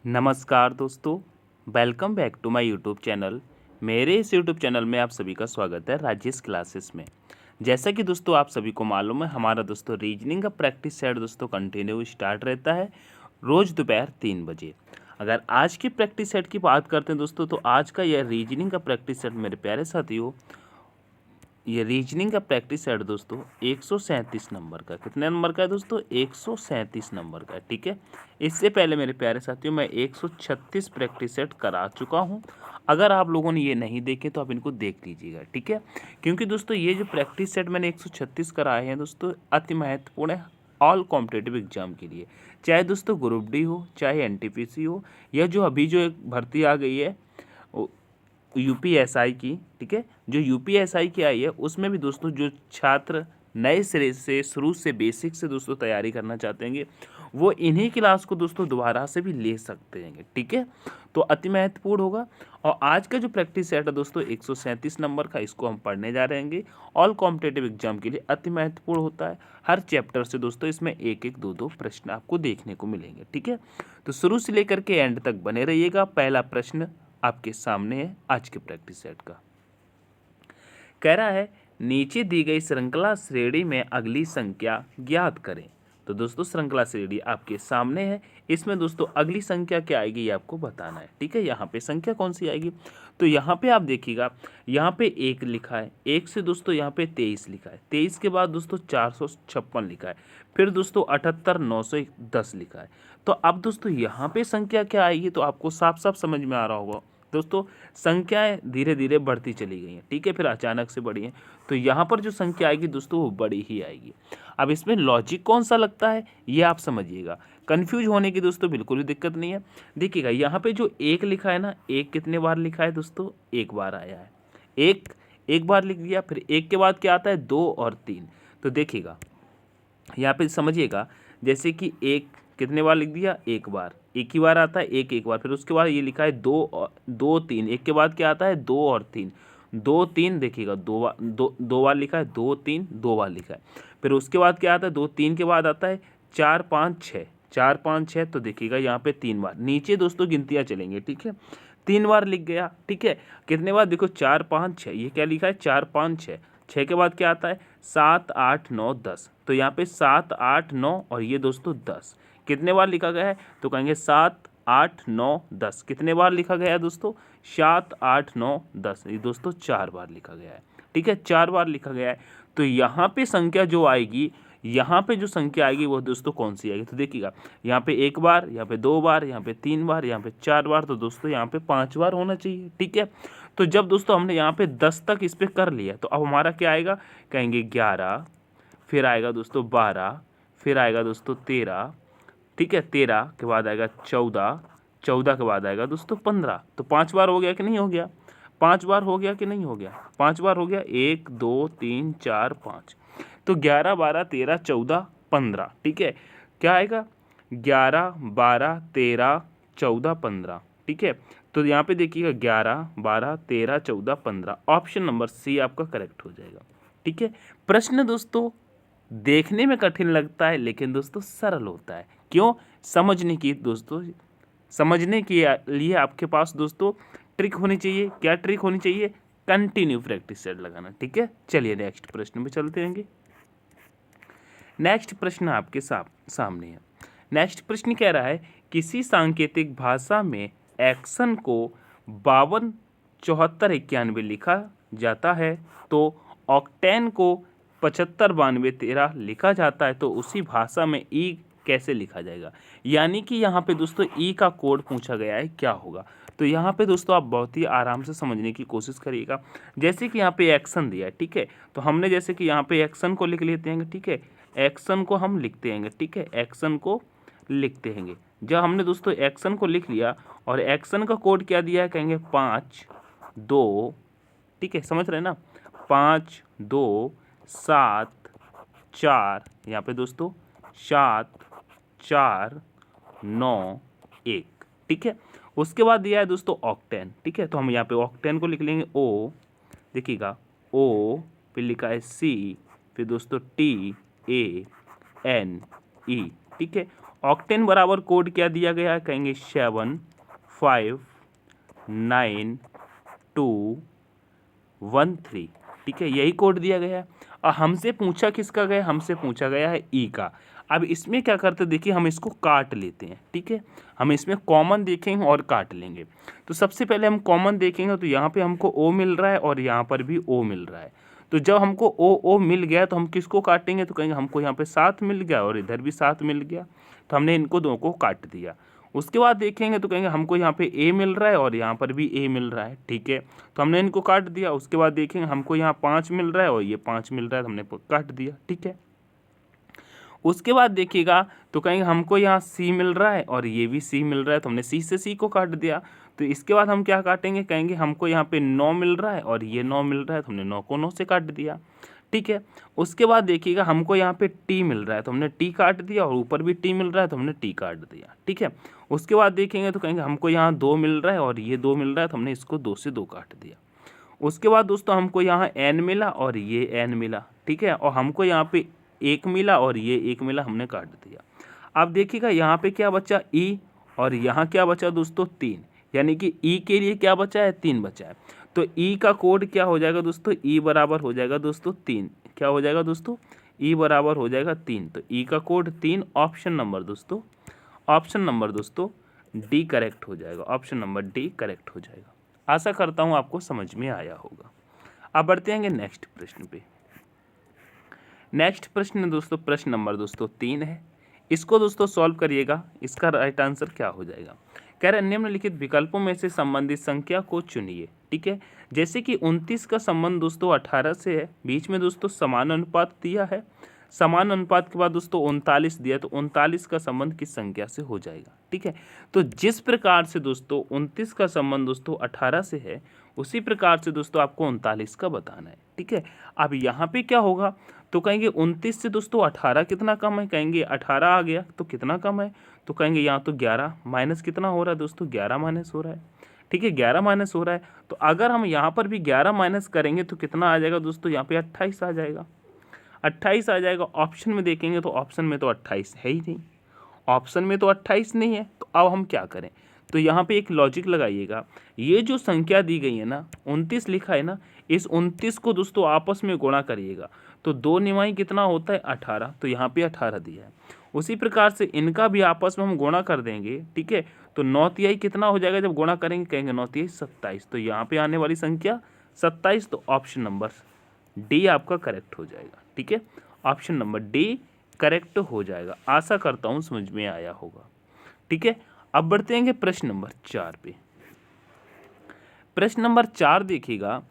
नमस्कार दोस्तों, welcome back to my YouTube channel. मेरे इस यूट्यूब चैनल में आप सभी का स्वागत है राजेश क्लासेस में। जैसा कि दोस्तों आप सभी को मालूम है, हमारा दोस्तों रीजनिंग का प्रैक्टिस सेट दोस्तों कंटिन्यू स्टार्ट रहता है रोज़ दोपहर 3 बजे। अगर आज की प्रैक्टिस सेट की बात करते हैं दोस्तों, तो आज का यह रीजनिंग का प्रैक्टिस सेट मेरे प्यारे साथियों, ये रीजनिंग का प्रैक्टिस सेट दोस्तों 137 नंबर का, कितने नंबर का है दोस्तों? 137 नंबर का, ठीक है। इससे पहले मेरे प्यारे साथियों मैं 136 प्रैक्टिस सेट करा चुका हूं। अगर आप लोगों ने ये नहीं देखे तो आप इनको देख लीजिएगा, ठीक है। क्योंकि दोस्तों ये जो प्रैक्टिस सेट मैंने 136 कराए हैं दोस्तों, अति महत्वपूर्ण है ऑल कॉम्पिटेटिव एग्जाम के लिए। चाहे दोस्तों ग्रुप डी हो, चाहे एनटीपीसी हो, या जो अभी जो एक भर्ती आ गई है यूपीएसआई की, ठीक है। जो यूपीएसआई की आई है उसमें भी दोस्तों जो छात्र नए सिरे से शुरू से बेसिक से दोस्तों तैयारी करना चाहते हैं, वो इन्हीं क्लास को दोस्तों दोबारा से भी ले सकते हैं, ठीक है। तो अति महत्वपूर्ण होगा। और आज का जो प्रैक्टिस सेट है दोस्तों 137 नंबर का, इसको हम पढ़ने जा रहे हैं। ऑल कॉम्पिटेटिव एग्जाम के लिए अति महत्वपूर्ण होता है। हर चैप्टर से दोस्तों इसमें एक एक दो दो प्रश्न आपको देखने को मिलेंगे, ठीक है। तो शुरू से लेकर के एंड तक बने रहिएगा। पहला प्रश्न आपके सामने है आज के प्रैक्टिस सेट का। कह रहा है नीचे दी गई श्रृंखला श्रेणी में अगली संख्या ज्ञात करें। तो दोस्तों श्रृंखला श्रेणी आपके सामने है। इसमें दोस्तों अगली संख्या क्या आएगी ये आपको बताना है, ठीक है। यहाँ पे संख्या कौन सी आएगी, तो यहाँ पे आप देखिएगा, यहाँ पे 1 लिखा है, 1 से दोस्तों यहाँ पे 23 लिखा है, 23 के बाद दोस्तों 456 लिखा है, फिर दोस्तों 78 910 लिखा है। तो अब दोस्तों यहाँ पे संख्या क्या आएगी, तो आपको साफ साफ समझ में आ रहा होगा दोस्तों, संख्याएं धीरे धीरे बढ़ती चली गई हैं, ठीक है, फिर अचानक से बढ़ी हैं। तो यहाँ पर जो संख्या आएगी दोस्तों वो बड़ी ही आएगी। अब इसमें लॉजिक कौन सा लगता है ये आप समझिएगा, कंफ्यूज होने की दोस्तों बिल्कुल भी दिक्कत नहीं है। देखिएगा यहाँ पे जो 1 लिखा है ना, 1 कितने बार लिखा है दोस्तों? 1 बार आया है। एक बार लिख दिया, फिर 1 के बाद क्या आता है? 2 और 3। तो देखिएगा यहाँ पे समझिएगा, जैसे कि 1 कितने बार लिख दिया? 1 बार, एक ही बार आता है, एक बार, फिर उसके बाद ये लिखा है 2 3, 1 के बाद क्या आता है? 2 और 3, 2 3, देखिएगा 2 बार लिखा है, 2 3 2 बार लिखा है। फिर उसके बाद क्या आता है? 2 3 के बाद आता है 4 5 6, 4 5 6, तो देखिएगा यहाँ पे 3 बार। नीचे दोस्तों गिनतियाँ चलेंगे, ठीक है। 3 बार लिख गया, ठीक है। कितने बार? देखो 4 5 6, ये क्या लिखा है? 4 5 6, 6 के बाद क्या आता है? 7 8 9 10, तो यहाँ पे 7 8 9 और ये दोस्तों 10 कितने बार लिखा गया है? तो कहेंगे 7 8 9 10 कितने बार लिखा गया है दोस्तों? 7 8 9 10, ये दोस्तों 4 बार लिखा गया है, ठीक है, 4 बार लिखा गया है। तो यहाँ पे संख्या जो आएगी, यहाँ पे जो संख्या आएगी वो दोस्तों कौन सी आएगी? तो देखिएगा यहाँ पे 1 बार, यहाँ पे 2 बार, यहाँ पे 3 बार, यहाँ पे 4 बार, तो दोस्तों यहाँ पे 5 बार होना चाहिए, ठीक है। तो जब दोस्तों हमने यहाँ पे 10 तक इस पर कर लिया, तो अब हमारा क्या आएगा? कहेंगे 11, फिर आएगा दोस्तों 12, फिर आएगा दोस्तों 13, ठीक है, 13 के बाद आएगा 14, 14 के बाद आएगा दोस्तों 15। तो 5 बार हो गया कि नहीं हो गया? 5 बार हो गया कि नहीं हो गया? 5 बार हो गया, 1 2 3 4 5। तो 11 12 13 14 15, ठीक है। क्या आएगा? 11 12 13 14 15, ठीक है। तो यहाँ पे देखिएगा 11 12 13 14 15, ऑप्शन नंबर सी आपका करेक्ट हो जाएगा, ठीक है। प्रश्न दोस्तों देखने में कठिन लगता है लेकिन दोस्तों सरल होता है। क्यों? समझने की दोस्तों, समझने के लिए आपके पास दोस्तों ट्रिक होनी चाहिए। क्या ट्रिक होनी चाहिए? कंटिन्यू प्रैक्टिस सेट लगाना, ठीक है। चलिए नेक्स्ट प्रश्न में चलते रहेंगे। नेक्स्ट प्रश्न आपके सामने है। नेक्स्ट प्रश्न कह रहा है किसी सांकेतिक भाषा में एक्शन को 52 74 91 लिखा जाता है, तो ऑक्टेन को 75 92 13 लिखा जाता है, तो उसी भाषा में ई कैसे लिखा जाएगा? यानी कि यहाँ पे दोस्तों ई का कोड पूछा गया है, क्या होगा? तो यहाँ पे दोस्तों आप बहुत ही आराम से समझने की कोशिश करिएगा। जैसे कि यहाँ पे एक्शन दिया है, ठीक है, तो हमने जैसे कि यहाँ पे एक्शन को लिख लेते हैं, ठीक है, एक्शन को हम लिखते हैं, ठीक है, एक्शन को लिखते हैं। जब हमने दोस्तों एक्शन को लिख लिया और एक्शन का कोड क्या दिया है, कहेंगे 5 2, ठीक है, समझ रहे हैं ना, 5 2 7 4, यहाँ पे दोस्तों 7 4 9 1, ठीक है। उसके बाद दिया है दोस्तों ऑक्टेन, ठीक है, तो हम यहाँ पे ऑक्टेन को लिख लेंगे ओ, देखिएगा ओ, फिर लिखा है सी, फिर दोस्तों टी ए एन ई, ठीक है। ऑक्टेन बराबर कोड क्या दिया गया है, कहेंगे 759 2 1 3। ठीक है, यही कोड दिया गया है। और हमसे पूछा किसका गया, हमसे पूछा गया है ई का। अब इसमें क्या करते हैं, देखिए हम इसको काट लेते हैं। ठीक है, हम इसमें कॉमन देखेंगे और काट लेंगे। तो सबसे पहले हम कॉमन देखेंगे, तो यहाँ पे हमको ओ मिल रहा है और यहाँ पर भी ओ मिल रहा है। तो जब हमको ओ मिल गया तो हम किसको काटेंगे, तो कहेंगे हमको यहाँ पे 7 मिल गया और इधर भी 7 मिल गया, तो हमने इनको दोनों को काट दिया। उसके बाद देखेंगे तो कहेंगे हमको यहाँ पे ए मिल रहा है और यहाँ पर भी ए मिल रहा है। ठीक है, तो हमने इनको काट दिया। उसके बाद देखेंगे हमको यहाँ 5 मिल रहा है और ये 5 मिल रहा है, तो हमने काट दिया। ठीक है, उसके बाद देखिएगा तो कहेंगे हमको यहाँ सी मिल रहा है और ये भी सी मिल रहा है, तो हमने सी से सी को काट दिया। तो इसके बाद हम क्या काटेंगे, कहेंगे हमको यहाँ पे 9 मिल रहा है और ये 9 मिल रहा है, तो हमने 9 को 9 से काट दिया। ठीक है, उसके बाद देखिएगा हमको यहाँ पे टी मिल रहा है, तो हमने टी काट दिया, और ऊपर भी टी मिल रहा है तो हमने टी काट दिया। ठीक है, उसके बाद देखेंगे तो कहेंगे हमको यहाँ 2 मिल रहा है और ये 2 मिल रहा है, तो हमने इसको 2 से 2 काट दिया। उसके बाद दोस्तों हमको यहाँ एन मिला और ये एन मिला। ठीक है, और हमको यहाँ पे 1 मिला और ये 1 मिला, हमने काट दिया। अब देखिएगा यहाँ पे क्या बचा, ई, और यहाँ क्या बचा दोस्तों, 3, यानी कि ई के लिए क्या बचा है, 3 बचा है। तो ई का कोड क्या हो जाएगा दोस्तों, ई बराबर हो जाएगा दोस्तों 3। क्या हो जाएगा दोस्तों, ई बराबर हो जाएगा 3। तो ई का कोड 3, ऑप्शन नंबर दोस्तों डी करेक्ट हो जाएगा। ऑप्शन नंबर डी करेक्ट हो जाएगा। आशा करता हूँ आपको समझ में आया होगा। अब बढ़ते हैं नेक्स्ट प्रश्न पे। नेक्स्ट प्रश्न दोस्तों, प्रश्न नंबर दोस्तों 3 है। इसको दोस्तों सॉल्व करिएगा। इसका राइट आंसर क्या हो जाएगा, कह रहे निम्नलिखित विकल्पों में से संबंधित संख्या को चुनिए। ठीक है, जैसे कि 29 का संबंध दोस्तों 18 से है, बीच में दोस्तों समान अनुपात दिया है, समान अनुपात के बाद दोस्तों 39 दिया, तो 39 का संबंध किस संख्या से हो जाएगा। ठीक है, तो जिस प्रकार से दोस्तों 29 का संबंध दोस्तों 18 से है, उसी प्रकार से दोस्तों आपको 39 का बताना है। ठीक है, अब यहाँ पे क्या होगा, तो कहेंगे 29 से दोस्तों 18 कितना कम है, कहेंगे 18 आ गया तो कितना कम है, तो कहेंगे यहाँ तो 11 माइनस कितना हो रहा है दोस्तों, 11 माइनस हो रहा है। ठीक है, 11 माइनस हो रहा है, तो अगर हम यहाँ पर भी 11 माइनस करेंगे तो कितना आ जाएगा दोस्तों, यहाँ पे 28 आ जाएगा। 28 आ जाएगा। ऑप्शन में देखेंगे तो ऑप्शन में तो 28 है ही नहीं, ऑप्शन में तो 28 नहीं है। तो अब हम क्या करें, तो यहाँ पे एक लॉजिक लगाइएगा। ये जो संख्या दी गई है ना, 29 लिखा है ना, इस 29 को दोस्तों आपस में गुणा करिएगा, तो 2 निमाई कितना होता है 18, तो यहाँ पे 18 दिया है। उसी प्रकार से इनका भी आपस में हम गुणा कर देंगे। ठीक है, तो 9 तिहाई कितना हो जाएगा जब गुणा करेंगे, कहेंगे 9 तिहाई 27, तो यहाँ पे आने वाली संख्या 27, तो ऑप्शन नंबर डी आपका करेक्ट हो जाएगा। ठीक है, ऑप्शन नंबर डी करेक्ट हो जाएगा। आशा करता हूँ समझ में आया होगा। ठीक है, अब बढ़ते हैं प्रश्न नंबर 4 पे। प्रश्न नंबर 4 देखिएगा,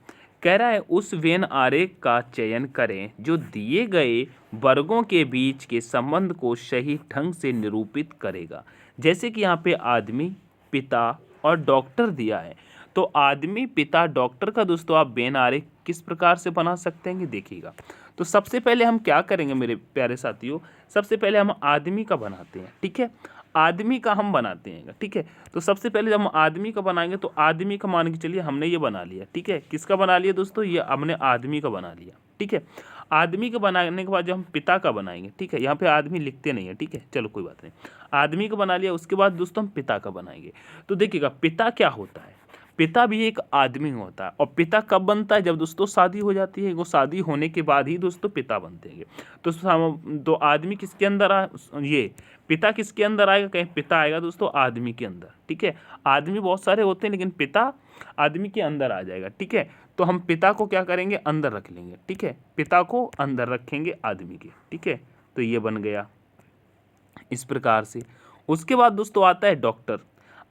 कह रहा है उस वेन आरेख का चयन करें जो दिए गए वर्गों के बीच के संबंध को सही ढंग से निरूपित करेगा। जैसे कि यहाँ पे आदमी, पिता और डॉक्टर दिया है, तो आदमी, पिता, डॉक्टर का दोस्तों आप वेन आरेख किस प्रकार से बना सकते हैं देखिएगा। तो सबसे पहले हम क्या करेंगे मेरे प्यारे साथियों, सबसे पहले हम आदमी का बनाते हैं। ठीक है, आदमी का हम बनाते हैं। ठीक है, तो सबसे पहले जब हम आदमी का बनाएंगे तो आदमी का मान के चलिए हमने ये बना लिया। ठीक है, किसका बना लिया दोस्तों, ये हमने आदमी का बना लिया। ठीक है, आदमी का बनाने के बाद जब हम पिता का बनाएंगे, ठीक है, यहाँ पे आदमी लिखते नहीं है। ठीक है, चलो कोई बात नहीं, आदमी का बना लिया। उसके बाद दोस्तों हम पिता का बनाएंगे। तो देखिएगा पिता क्या होता है, पिता भी एक आदमी होता है। और पिता कब बनता है, जब दोस्तों शादी हो जाती है, वो शादी होने के बाद ही दोस्तों पिता बनते हैं। तो आदमी किसके अंदर ये पिता किसके अंदर आएगा, कहीं पिता आएगा दोस्तों आदमी के अंदर। ठीक है, आदमी बहुत सारे होते हैं लेकिन पिता आदमी के अंदर आ जाएगा। ठीक है, तो हम पिता को क्या करेंगे, अंदर रख लेंगे। ठीक है, पिता को अंदर रखेंगे आदमी के। ठीक है, तो ये बन गया इस प्रकार से। उसके बाद दोस्तों आता है डॉक्टर।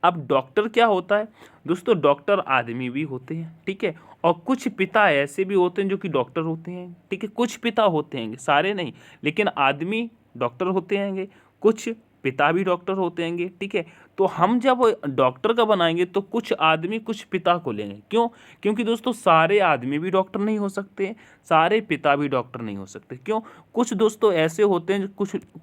अब डॉक्टर क्या होता है दोस्तों, डॉक्टर आदमी भी होते हैं। ठीक है, और कुछ पिता ऐसे भी होते हैं जो कि डॉक्टर होते हैं। ठीक है, कुछ पिता होते हैं, सारे नहीं, लेकिन आदमी डॉक्टर होते हैं, कुछ पिता भी डॉक्टर होते हैं। ठीक है, तो हम जब डॉक्टर का बनाएंगे तो कुछ आदमी कुछ पिता को लेंगे। क्यों, क्योंकि दोस्तों सारे आदमी भी डॉक्टर नहीं हो सकते, सारे पिता भी डॉक्टर नहीं हो सकते। क्यों, कुछ दोस्तों ऐसे होते हैं,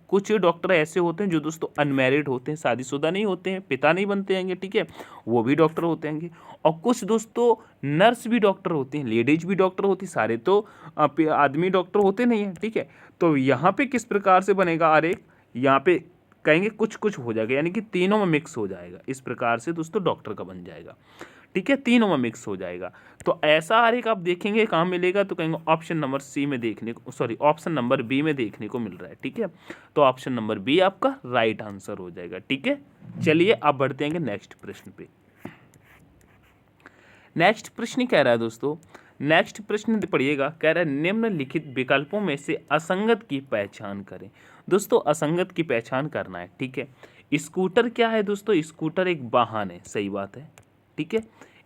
कुछ डॉक्टर ऐसे होते हैं जो दोस्तों अनमैरिड होते हैं, शादीशुदा नहीं होते हैं, पिता नहीं बनते हैं। ठीक है, वो भी डॉक्टर होते हैं। और कुछ दोस्तों नर्स भी डॉक्टर होते हैं, लेडीज भी डॉक्टर होती, सारे तो आदमी डॉक्टर होते नहीं हैं। ठीक है, तो यहाँ पे किस प्रकार से बनेगा आरेख, यहाँ पे कहेंगे कुछ कुछ हो जाएगा, यानी कि तीनों में मिक्स हो जाएगा। इस प्रकार से दोस्तों डॉक्टर का बन जाएगा, ठीक है, तीनों में मिक्स हो जाएगा। तो ऐसा आरेख आप देखेंगे कहाँ मिलेगा, तो कहेंगे ऑप्शन नंबर सी में देखने को, सॉरी ऑप्शन नंबर बी में देखने को मिल रहा है, ठीक है। तो ऑप्शन नंबर बी आपका राइट आंसर हो जाएगा, ठीक है। चलिए अब बढ़ते हैं नेक्स्ट प्रश्न पे। नेक्स्ट प्रश्न कह रहा है दोस्तों, नेक्स्ट प्रश्न पढ़िएगा, कह रहा है निम्नलिखित विकल्पों में से असंगत की पहचान करें। दोस्तों असंगत की पहचान करना है, ठीक है। स्कूटर क्या है दोस्तों, स्कूटर एक वाहन है, सही बात है, ठीक है।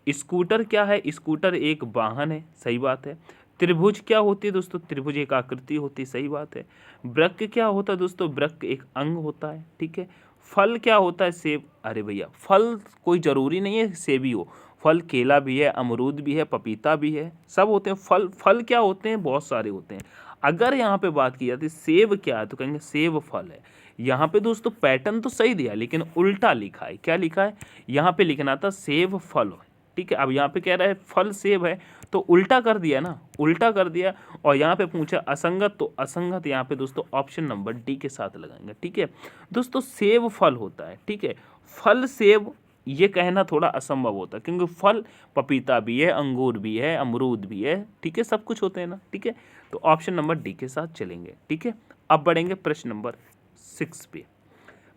स्कूटर क्या है, स्कूटर एक वाहन है, सही बात है। त्रिभुज क्या होती है दोस्तों, त्रिभुज एक आकृति होती है, सही बात है। वृक्क क्या होता है दोस्तों, वृक्क एक अंग होता है, ठीक है। फल क्या होता है, सेब, अरे भैया फल कोई जरूरी नहीं है सेब ही हो, फल केला भी है, अमरूद भी है, पपीता भी है, सब होते हैं फल। फल क्या होते हैं, बहुत सारे होते हैं। अगर यहाँ पे बात की जाती है सेब क्या है, तो कहेंगे सेब फल है। यहाँ पे दोस्तों पैटर्न तो सही दिया लेकिन उल्टा लिखा है, क्या लिखा है, यहाँ पे लिखना था सेब फल, ठीक है। अब यहाँ पे कह रहा है फल सेब है, तो उल्टा कर दिया ना, उल्टा कर दिया। और यहाँ पे पूछा असंगत, तो असंगत यहाँ पे दोस्तों ऑप्शन नंबर डी के साथ लगाएंगे, ठीक है। दोस्तों सेब फल होता है, ठीक है, फल सेब ये कहना थोड़ा असंभव होता है, क्योंकि फल पपीता भी है, अंगूर भी है, अमरूद भी है, ठीक है, सब कुछ होते हैं ना, ठीक है। तो ऑप्शन नंबर डी के साथ चलेंगे, ठीक है। अब बढ़ेंगे प्रश्न नंबर 6 पे।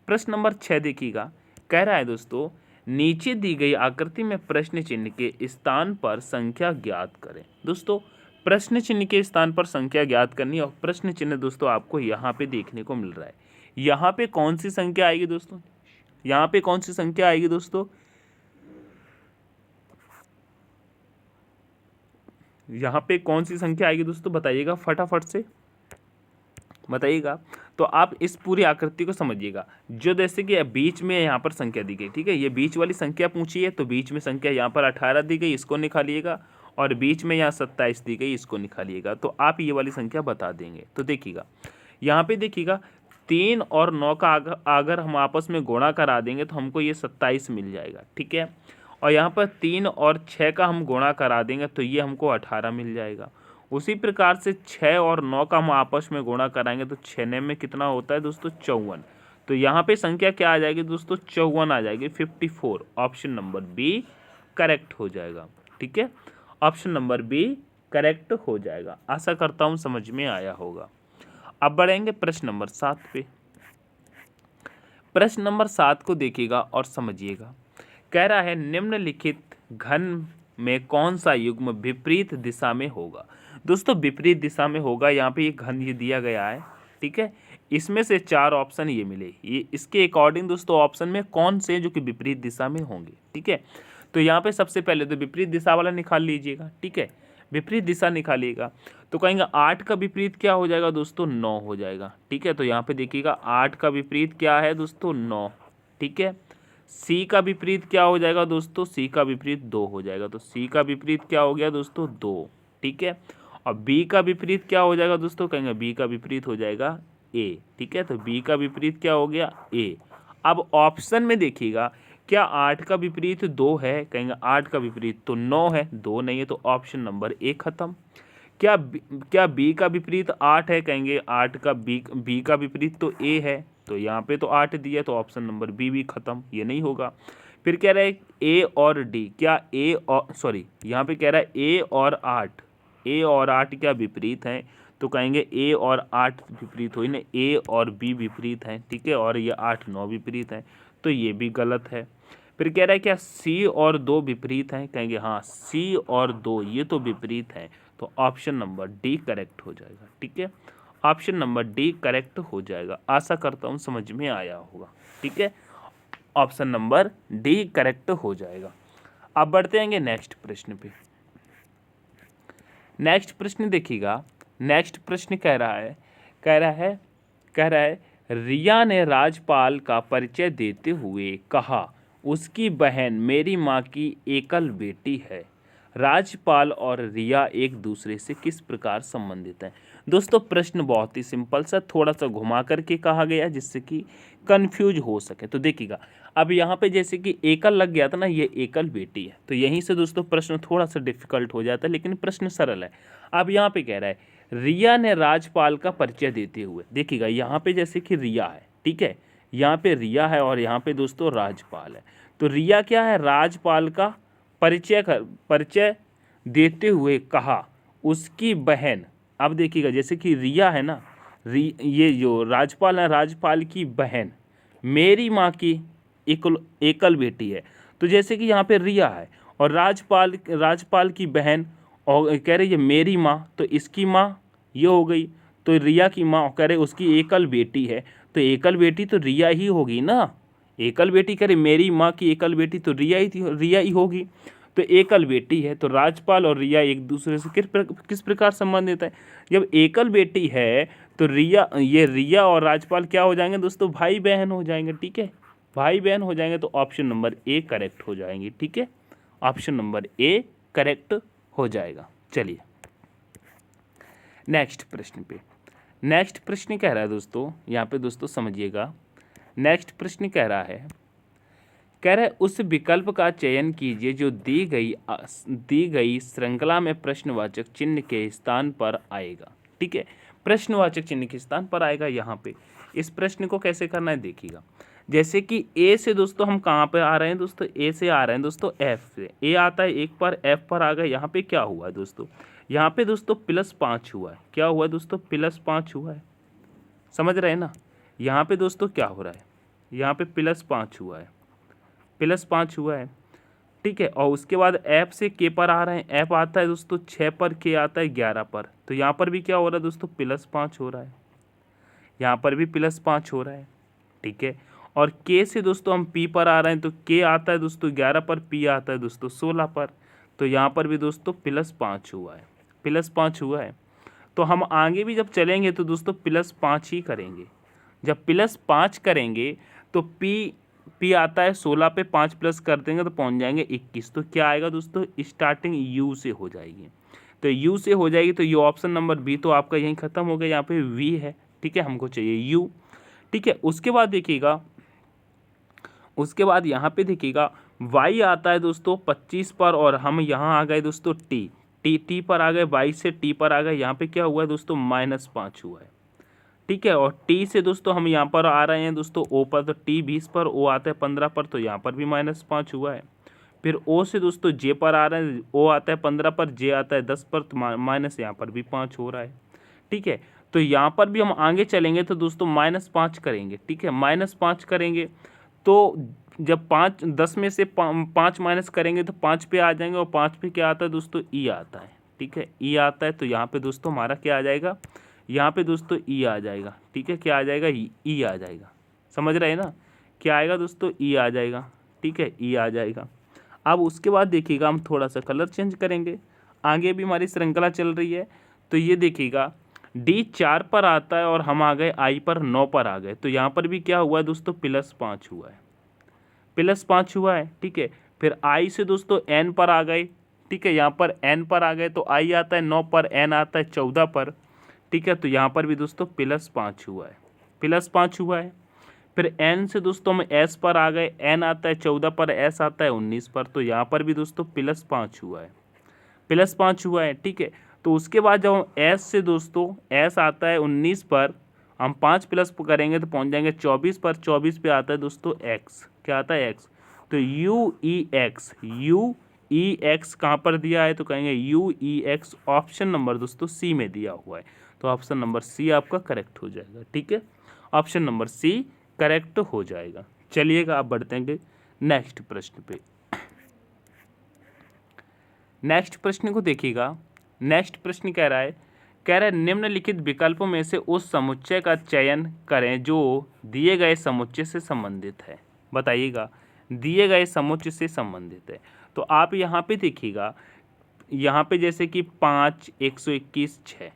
प्रश्न नंबर 6 देखिएगा, कह रहा है दोस्तों नीचे दी गई आकृति में प्रश्न चिन्ह के स्थान पर संख्या ज्ञात करें। दोस्तों प्रश्न चिन्ह के स्थान पर संख्या ज्ञात करनी है, और प्रश्न चिन्ह दोस्तों आपको यहाँ पे देखने को मिल रहा है। यहाँ पे कौन सी संख्या आएगी दोस्तों, यहाँ पे कौन सी संख्या आएगी दोस्तों, यहाँ पे कौन सी संख्या आएगी दोस्तों, बताइएगा फटाफट से बताइएगा। तो आप इस पूरी आकृति को समझिएगा, जो जैसे कि बीच में यहाँ पर संख्या दी गई, ठीक है, ये बीच वाली संख्या पूछी है, तो बीच में संख्या यहाँ पर 18 दी गई, इसको निकालिएगा, और बीच में यहाँ 27 दी गई, इसको निकालिएगा, तो आप ये वाली संख्या बता देंगे। तो देखिएगा यहाँ पे देखिएगा 3 और 9 का अगर हम आपस में गुणा करा देंगे तो हमको ये 27 मिल जाएगा, ठीक है। और यहाँ पर 3 और 6 का हम गुणा करा देंगे तो ये हमको 18 मिल जाएगा। उसी प्रकार से 6 और 9 का हम आपस में गुणा कराएंगे तो 6 में कितना होता है दोस्तों, 54। तो यहाँ पे संख्या क्या आ जाएगी दोस्तों, 54 आ जाएगी, 54। ऑप्शन नंबर बी करेक्ट हो जाएगा, ठीक है, ऑप्शन नंबर बी करेक्ट हो जाएगा। आशा करता हूँ समझ में आया होगा। अब बढ़ेंगे प्रश्न नंबर 7 पे। प्रश्न नंबर 7 को देखिएगा और समझिएगा, कह रहा है निम्नलिखित घन में कौन सा युग्म विपरीत दिशा में होगा। दोस्तों विपरीत दिशा में होगा, यहाँ पे ये घन ये दिया गया है, ठीक है। इसमें से 4 ऑप्शन ये मिले, ये इसके अकॉर्डिंग दोस्तों ऑप्शन में कौन से जो कि विपरीत दिशा में होंगे, ठीक है। तो यहाँ पे सबसे पहले तो विपरीत दिशा वाला निकाल लीजिएगा, ठीक है, विपरीत दिशा निकालिएगा। तो कहेंगे 8 का विपरीत क्या हो जाएगा दोस्तों, 9 हो जाएगा, ठीक है। तो यहाँ पे देखिएगा 8 का विपरीत क्या है दोस्तों, 9, ठीक है। सी का विपरीत क्या हो जाएगा दोस्तों, सी का विपरीत 2 हो जाएगा, तो सी का विपरीत क्या हो गया दोस्तों, 2, ठीक है। और बी का विपरीत क्या हो जाएगा दोस्तों, कहेंगे बी का विपरीत हो जाएगा ए, ठीक है। तो बी का विपरीत क्या हो गया, ए। अब ऑप्शन में देखिएगा क्या 8 का विपरीत 2 है, कहेंगे 8 का विपरीत तो 9 है, 2 नहीं है, तो ऑप्शन नंबर ए खत्म। क्या बी का विपरीत 8 है, कहेंगे 8 का बी का विपरीत तो ए है, तो यहाँ पे तो 8 दिया, तो ऑप्शन नंबर बी भी खत्म, ये नहीं होगा। फिर कह रहा है ए और डी, क्या ए और सॉरी यहाँ पे कह रहा है ए और 8, ए और 8 क्या विपरीत हैं, तो कहेंगे ए और 8 विपरीत हुई ना, ए और बी विपरीत हैं, ठीक है, और ये 8 9 विपरीत हैं, तो ये भी गलत है। फिर कह रहा है क्या सी और 2 विपरीत हैं, कहेंगे हाँ सी और 2 ये तो विपरीत हैं, तो ऑप्शन नंबर डी करेक्ट हो जाएगा, ठीक है, ऑप्शन नंबर डी करेक्ट हो जाएगा। आशा करता हूँ समझ में आया होगा, ठीक है, ऑप्शन नंबर डी करेक्ट हो जाएगा। अब बढ़ते हैं नेक्स्ट प्रश्न पे। नेक्स्ट प्रश्न देखिएगा, नेक्स्ट प्रश्न कह रहा है रिया ने राजपाल का परिचय देते हुए कहा उसकी बहन मेरी माँ की एकल बेटी है। राजपाल और रिया एक दूसरे से किस प्रकार संबंधित हैं। दोस्तों प्रश्न बहुत ही सिंपल सा, थोड़ा सा घुमा करके कहा गया जिससे कि कंफ्यूज हो सके। तो देखिएगा अब यहाँ पे जैसे कि एकल लग गया था ना, ये एकल बेटी है, तो यहीं से दोस्तों प्रश्न थोड़ा सा डिफिकल्ट हो जाता है, लेकिन प्रश्न सरल है। अब यहाँ पे कह रहा है रिया ने राजपाल का परिचय देते हुए, देखिएगा यहाँ पे जैसे कि रिया है, ठीक है, यहाँ पे रिया है और यहाँ पे दोस्तों राजपाल है। तो रिया क्या है, राजपाल का परिचय देते हुए कहा उसकी बहन, अब देखिएगा जैसे कि रिया है ना, ये जो राजपाल है, राजपाल की बहन मेरी माँ की एकल बेटी है। तो जैसे कि यहाँ पे रिया है और राजपाल की बहन और कह रही है मेरी माँ, तो इसकी माँ ये हो गई, तो रिया की माँ कह रहे उसकी एकल बेटी है, तो एकल बेटी तो रिया ही होगी ना। एकल बेटी कह रही मेरी माँ की एकल बेटी तो रिया ही होगी। तो एकल बेटी है तो राजपाल और रिया एक दूसरे से किस प्रकार संबंधित है। जब एकल बेटी है तो रिया और राजपाल क्या हो जाएंगे दोस्तों, भाई बहन हो जाएंगे। ठीक है, भाई बहन हो जाएंगे तो ऑप्शन नंबर ए करेक्ट हो जाएंगी। ठीक है, ऑप्शन नंबर ए करेक्ट हो जाएगा। चलिए नेक्स्ट प्रश्न पे। नेक्स्ट प्रश्न कह रहा है दोस्तों, यहाँ पे दोस्तों समझिएगा, नेक्स्ट प्रश्न कह रहा है उस विकल्प का चयन कीजिए जो दी गई श्रृंखला में प्रश्नवाचक चिन्ह के स्थान पर आएगा। ठीक है, प्रश्नवाचक चिन्ह के स्थान पर आएगा। यहाँ पे इस प्रश्न को कैसे करना है देखिएगा, जैसे कि ए से दोस्तों हम कहाँ पे आ रहे हैं दोस्तों, ए से आ रहे हैं दोस्तों एफ से, ए आता है एक पर, एफ पर आ गए। यहाँ पे क्या हुआ है दोस्तों, यहाँ पे दोस्तों +5 हुआ है। क्या हुआ है दोस्तों, +5 हुआ है। समझ रहे हैं ना, यहाँ पे दोस्तों क्या हो रहा है, यहाँ पे +5 हुआ है, +5 हुआ है। ठीक है, और उसके बाद एफ से के पर आ रहे हैं, एफ आता है दोस्तों 6 पर, के आता है 11 पर, तो यहाँ पर भी क्या हो रहा है दोस्तों, +5 हो रहा है, यहाँ पर भी +5 हो रहा है। ठीक है, और के से दोस्तों हम पी पर आ रहे हैं, तो के आता है दोस्तों 11 पर, पी आता है दोस्तों 16 पर, तो यहाँ पर भी दोस्तों +5 हुआ है, +5 हुआ है। तो हम आगे भी जब चलेंगे तो दोस्तों +5 ही करेंगे। जब +5 करेंगे तो पी आता है 16 पे, 5 प्लस कर देंगे तो पहुँच जाएंगे 21। तो क्या आएगा दोस्तों, स्टार्टिंग यू से हो जाएगी। तो यू से हो जाएगी तो ये ऑप्शन नंबर बी तो आपका यहीं ख़त्म हो गया, यहाँ पे वी है। ठीक है, हमको चाहिए यू। ठीक है, उसके बाद देखिएगा, उसके बाद यहाँ पे देखिएगा y आता है दोस्तों 25 पर, और हम यहाँ आ गए दोस्तों टी पर आ गए, y से t पर आ गए। यहाँ पे क्या हुआ है दोस्तों, -5 हुआ है। ठीक है, और t से दोस्तों हम यहाँ पर आ रहे हैं दोस्तों o पर, तो t 20 पर, o आता है 15 पर, तो यहाँ पर भी -5 हुआ है। फिर o से दोस्तों j पर आ रहे हैं, o आता है 15 पर, j आता है 10 पर, तो माइनस यहाँ पर भी 5 हो रहा है। ठीक है, तो यहाँ पर भी हम आगे चलेंगे तो दोस्तों -5 करेंगे। ठीक है, -5 करेंगे तो जब 10 में से 5 माइनस करेंगे तो 5 पे आ जाएंगे, और 5 पे क्या आता है दोस्तों, ई आता है। ठीक है, ई आता है, तो यहाँ पे दोस्तों हमारा क्या आ जाएगा, यहाँ पे दोस्तों ई आ जाएगा। ठीक है, क्या आ जाएगा, ई आ जाएगा। समझ रहे हैं ना, क्या आएगा दोस्तों, ई आ जाएगा। ठीक है, ई आ जाएगा। अब उसके बाद देखिएगा हम थोड़ा सा कलर चेंज करेंगे, आगे भी हमारी श्रृंखला चल रही है। तो ये देखिएगा डी 4 पर आता है और हम आ गए आई पर 9 पर आ गए, तो यहाँ पर भी क्या हुआ है दोस्तों, +5 हुआ है, +5 हुआ है। ठीक है, फिर आई से दोस्तों एन पर आ गए। ठीक है, यहाँ पर एन पर आ गए तो आई आता है 9 पर, एन आता है 14 पर। ठीक है, तो यहाँ पर भी दोस्तों +5 हुआ है, +5 हुआ है। फिर एन से दोस्तों हम एस पर आ गए, एन आता है 14 पर, एस आता है 19 पर, तो यहाँ पर भी दोस्तों +5 हुआ है, +5 हुआ है। ठीक है, तो उसके बाद जब हम एस से दोस्तों एस आता है 19 पर, हम 5 प्लस करेंगे तो पहुंच जाएंगे 24 पर, 24 पे आता है दोस्तों एक्स, क्या आता है एक्स, तो यू ई एक्स कहाँ पर दिया है, तो कहेंगे you E x, option number दोस्तों सी में दिया हुआ है, तो ऑप्शन नंबर सी आपका करेक्ट हो जाएगा। ठीक है, ऑप्शन नंबर सी करेक्ट हो जाएगा। चलिएगा आप बढ़ते हैं नेक्स्ट प्रश्न पे। नेक्स्ट प्रश्न को देखिएगा, नेक्स्ट प्रश्न कह रहा है निम्नलिखित विकल्पों में से उस समुच्चय का चयन करें जो दिए गए समुच्चय से संबंधित है। बताइएगा, दिए गए समुच्चय से संबंधित है। तो आप यहाँ पे देखिएगा, यहाँ पे जैसे कि 5 121 6,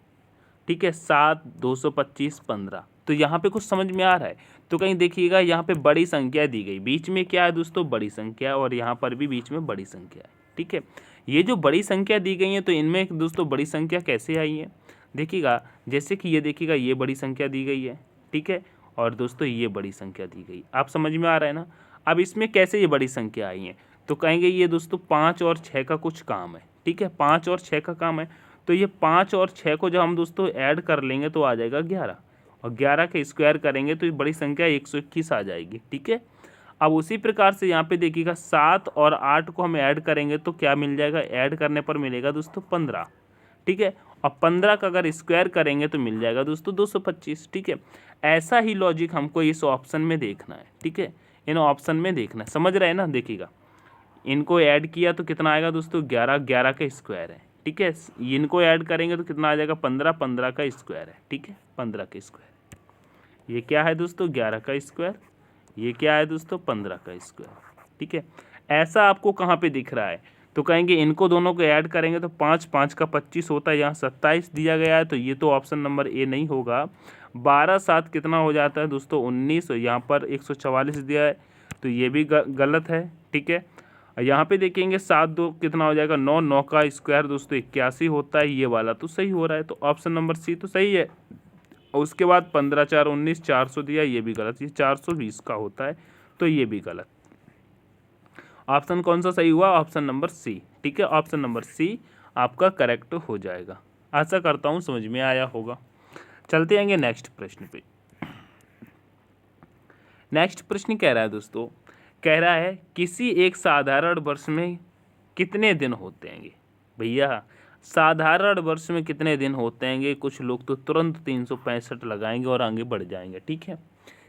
ठीक है, 7 225 15, तो यहाँ पे कुछ समझ में आ रहा है। तो कहीं देखिएगा यहाँ पे बड़ी संख्या दी गई, बीच में क्या है दोस्तों, बड़ी संख्या, और यहाँ पर भी बीच में बड़ी संख्या है। ठीक है, ये जो बड़ी संख्या दी गई है तो इनमें दोस्तों बड़ी संख्या कैसे आई है, देखिएगा जैसे कि ये देखिएगा ये बड़ी संख्या दी गई है। ठीक है, और दोस्तों ये बड़ी संख्या दी गई, आप समझ में आ रहा है ना। अब इसमें कैसे ये बड़ी संख्या आई है, तो कहेंगे ये दोस्तों 5 और 6 का कुछ काम है। ठीक है, 5 और 6 का काम है, तो ये 5 और 6 को जब हम दोस्तों ऐड कर लेंगे तो आ जाएगा 11, और 11 का स्क्वायर करेंगे तो ये बड़ी संख्या 121 आ जाएगी। ठीक है, अब उसी प्रकार से यहाँ पे देखिएगा 7 और 8 को हम ऐड करेंगे तो क्या मिल जाएगा, ऐड करने पर मिलेगा दोस्तों 15। ठीक है, और 15 का अगर स्क्वायर करेंगे तो मिल जाएगा दोस्तों 225। ठीक है, ऐसा ही लॉजिक हमको इस ऑप्शन में देखना है। ठीक है, इन ऑप्शन में देखना है, समझ रहे हैं ना। देखिएगा इनको ऐड किया तो कितना आएगा दोस्तों 11, 11 का स्क्वायर है। ठीक है, इनको ऐड करेंगे तो कितना आ जाएगा 15, 15 का स्क्वायर है। ठीक है, 15 का स्क्वायर, ये क्या है दोस्तों 11 का स्क्वायर, ये क्या है दोस्तों 15 का स्क्वायर। ठीक है, ऐसा आपको कहाँ पे दिख रहा है, तो कहेंगे इनको दोनों को ऐड करेंगे तो 5, 5 का 25 होता है, यहाँ 27 दिया गया है तो ये तो ऑप्शन नंबर ए नहीं होगा। 12, 7 कितना हो जाता है दोस्तों 19, और यहाँ पर 144 दिया है तो ये भी गलत है। ठीक है, यहाँ पे देखेंगे 7, 2 कितना हो जाएगा 9, 9 का स्क्वायर दोस्तों 81 होता है, ये वाला तो सही हो रहा है, तो ऑप्शन नंबर सी तो सही है। और उसके बाद 15, 4, 19, 400 दिया, ये भी गलत, ये 420 का होता है तो ये भी गलत। ऑप्शन कौन सा सही हुआ, ऑप्शन नंबर सी। ठीक है, ऑप्शन नंबर सी आपका करेक्ट हो जाएगा। आशा करता हूँ समझ में आया होगा। चलते आएंगे नेक्स्ट प्रश्न पे। नेक्स्ट प्रश्न कह रहा है दोस्तों, कह रहा है किसी एक साधारण वर्ष में कितने दिन होते हैं। भैया साधारण वर्ष में कितने दिन होते हैं, कुछ लोग तो तुरंत 365 लगाएंगे और आगे बढ़ जाएंगे। ठीक है,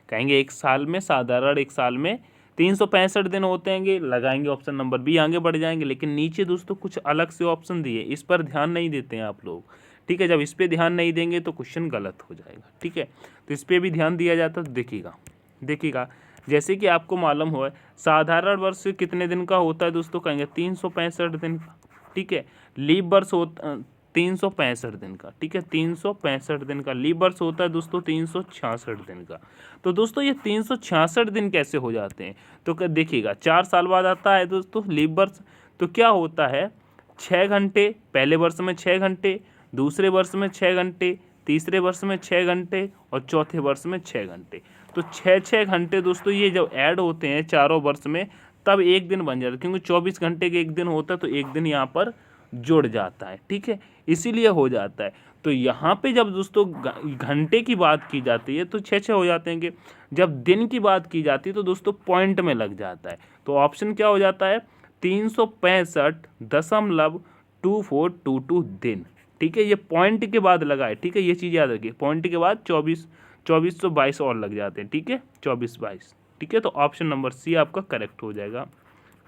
कहेंगे एक साल में साधारण, एक साल में 365 दिन होते हैं, लगाएंगे ऑप्शन नंबर बी, आगे बढ़ जाएंगे। लेकिन नीचे दोस्तों कुछ अलग से ऑप्शन दिए, इस पर ध्यान नहीं देते हैं आप लोग। ठीक है, जब इस पर ध्यान नहीं देंगे तो क्वेश्चन गलत हो जाएगा। ठीक है, तो इस पर भी ध्यान दिया जाता है। देखिएगा देखिएगा जैसे कि आपको मालूम हो साधारण वर्ष कितने दिन का होता है दोस्तों, कहेंगे 365 दिन का। ठीक है, लीप वर्ष होता 365 दिन का। ठीक है, 365 दिन का। लीप वर्ष होता है दोस्तों 366 दिन का। तो दोस्तों ये 366 दिन कैसे हो जाते हैं, तो देखिएगा 4 साल बाद आता है दोस्तों लीप वर्ष। तो क्या होता है 6 घंटे, पहले वर्ष में 6 घंटे, दूसरे वर्ष में 6 घंटे, तीसरे वर्ष में 6 घंटे और चौथे वर्ष में 6 घंटे। तो 6 घंटे दोस्तों ये जब ऐड होते हैं चारों वर्ष में तब एक दिन बन जाता है, क्योंकि 24 घंटे के एक दिन होता है तो एक दिन यहाँ पर जुड़ जाता है। ठीक है, इसीलिए हो जाता है। तो यहाँ पे जब दोस्तों घंटे की बात की जाती है तो 6 हो जाते हैं। जब दिन की बात की जाती है तो दोस्तों पॉइंट में लग जाता है। तो ऑप्शन क्या हो जाता है 365.2422 दिन। ठीक है, ये पॉइंट के बाद लगा है। ठीक है, ये चीज़ याद रखिए, पॉइंट के बाद 2422 और लग जाते हैं। ठीक है, 24, 22। ठीक है, तो ऑप्शन नंबर सी आपका करेक्ट हो जाएगा।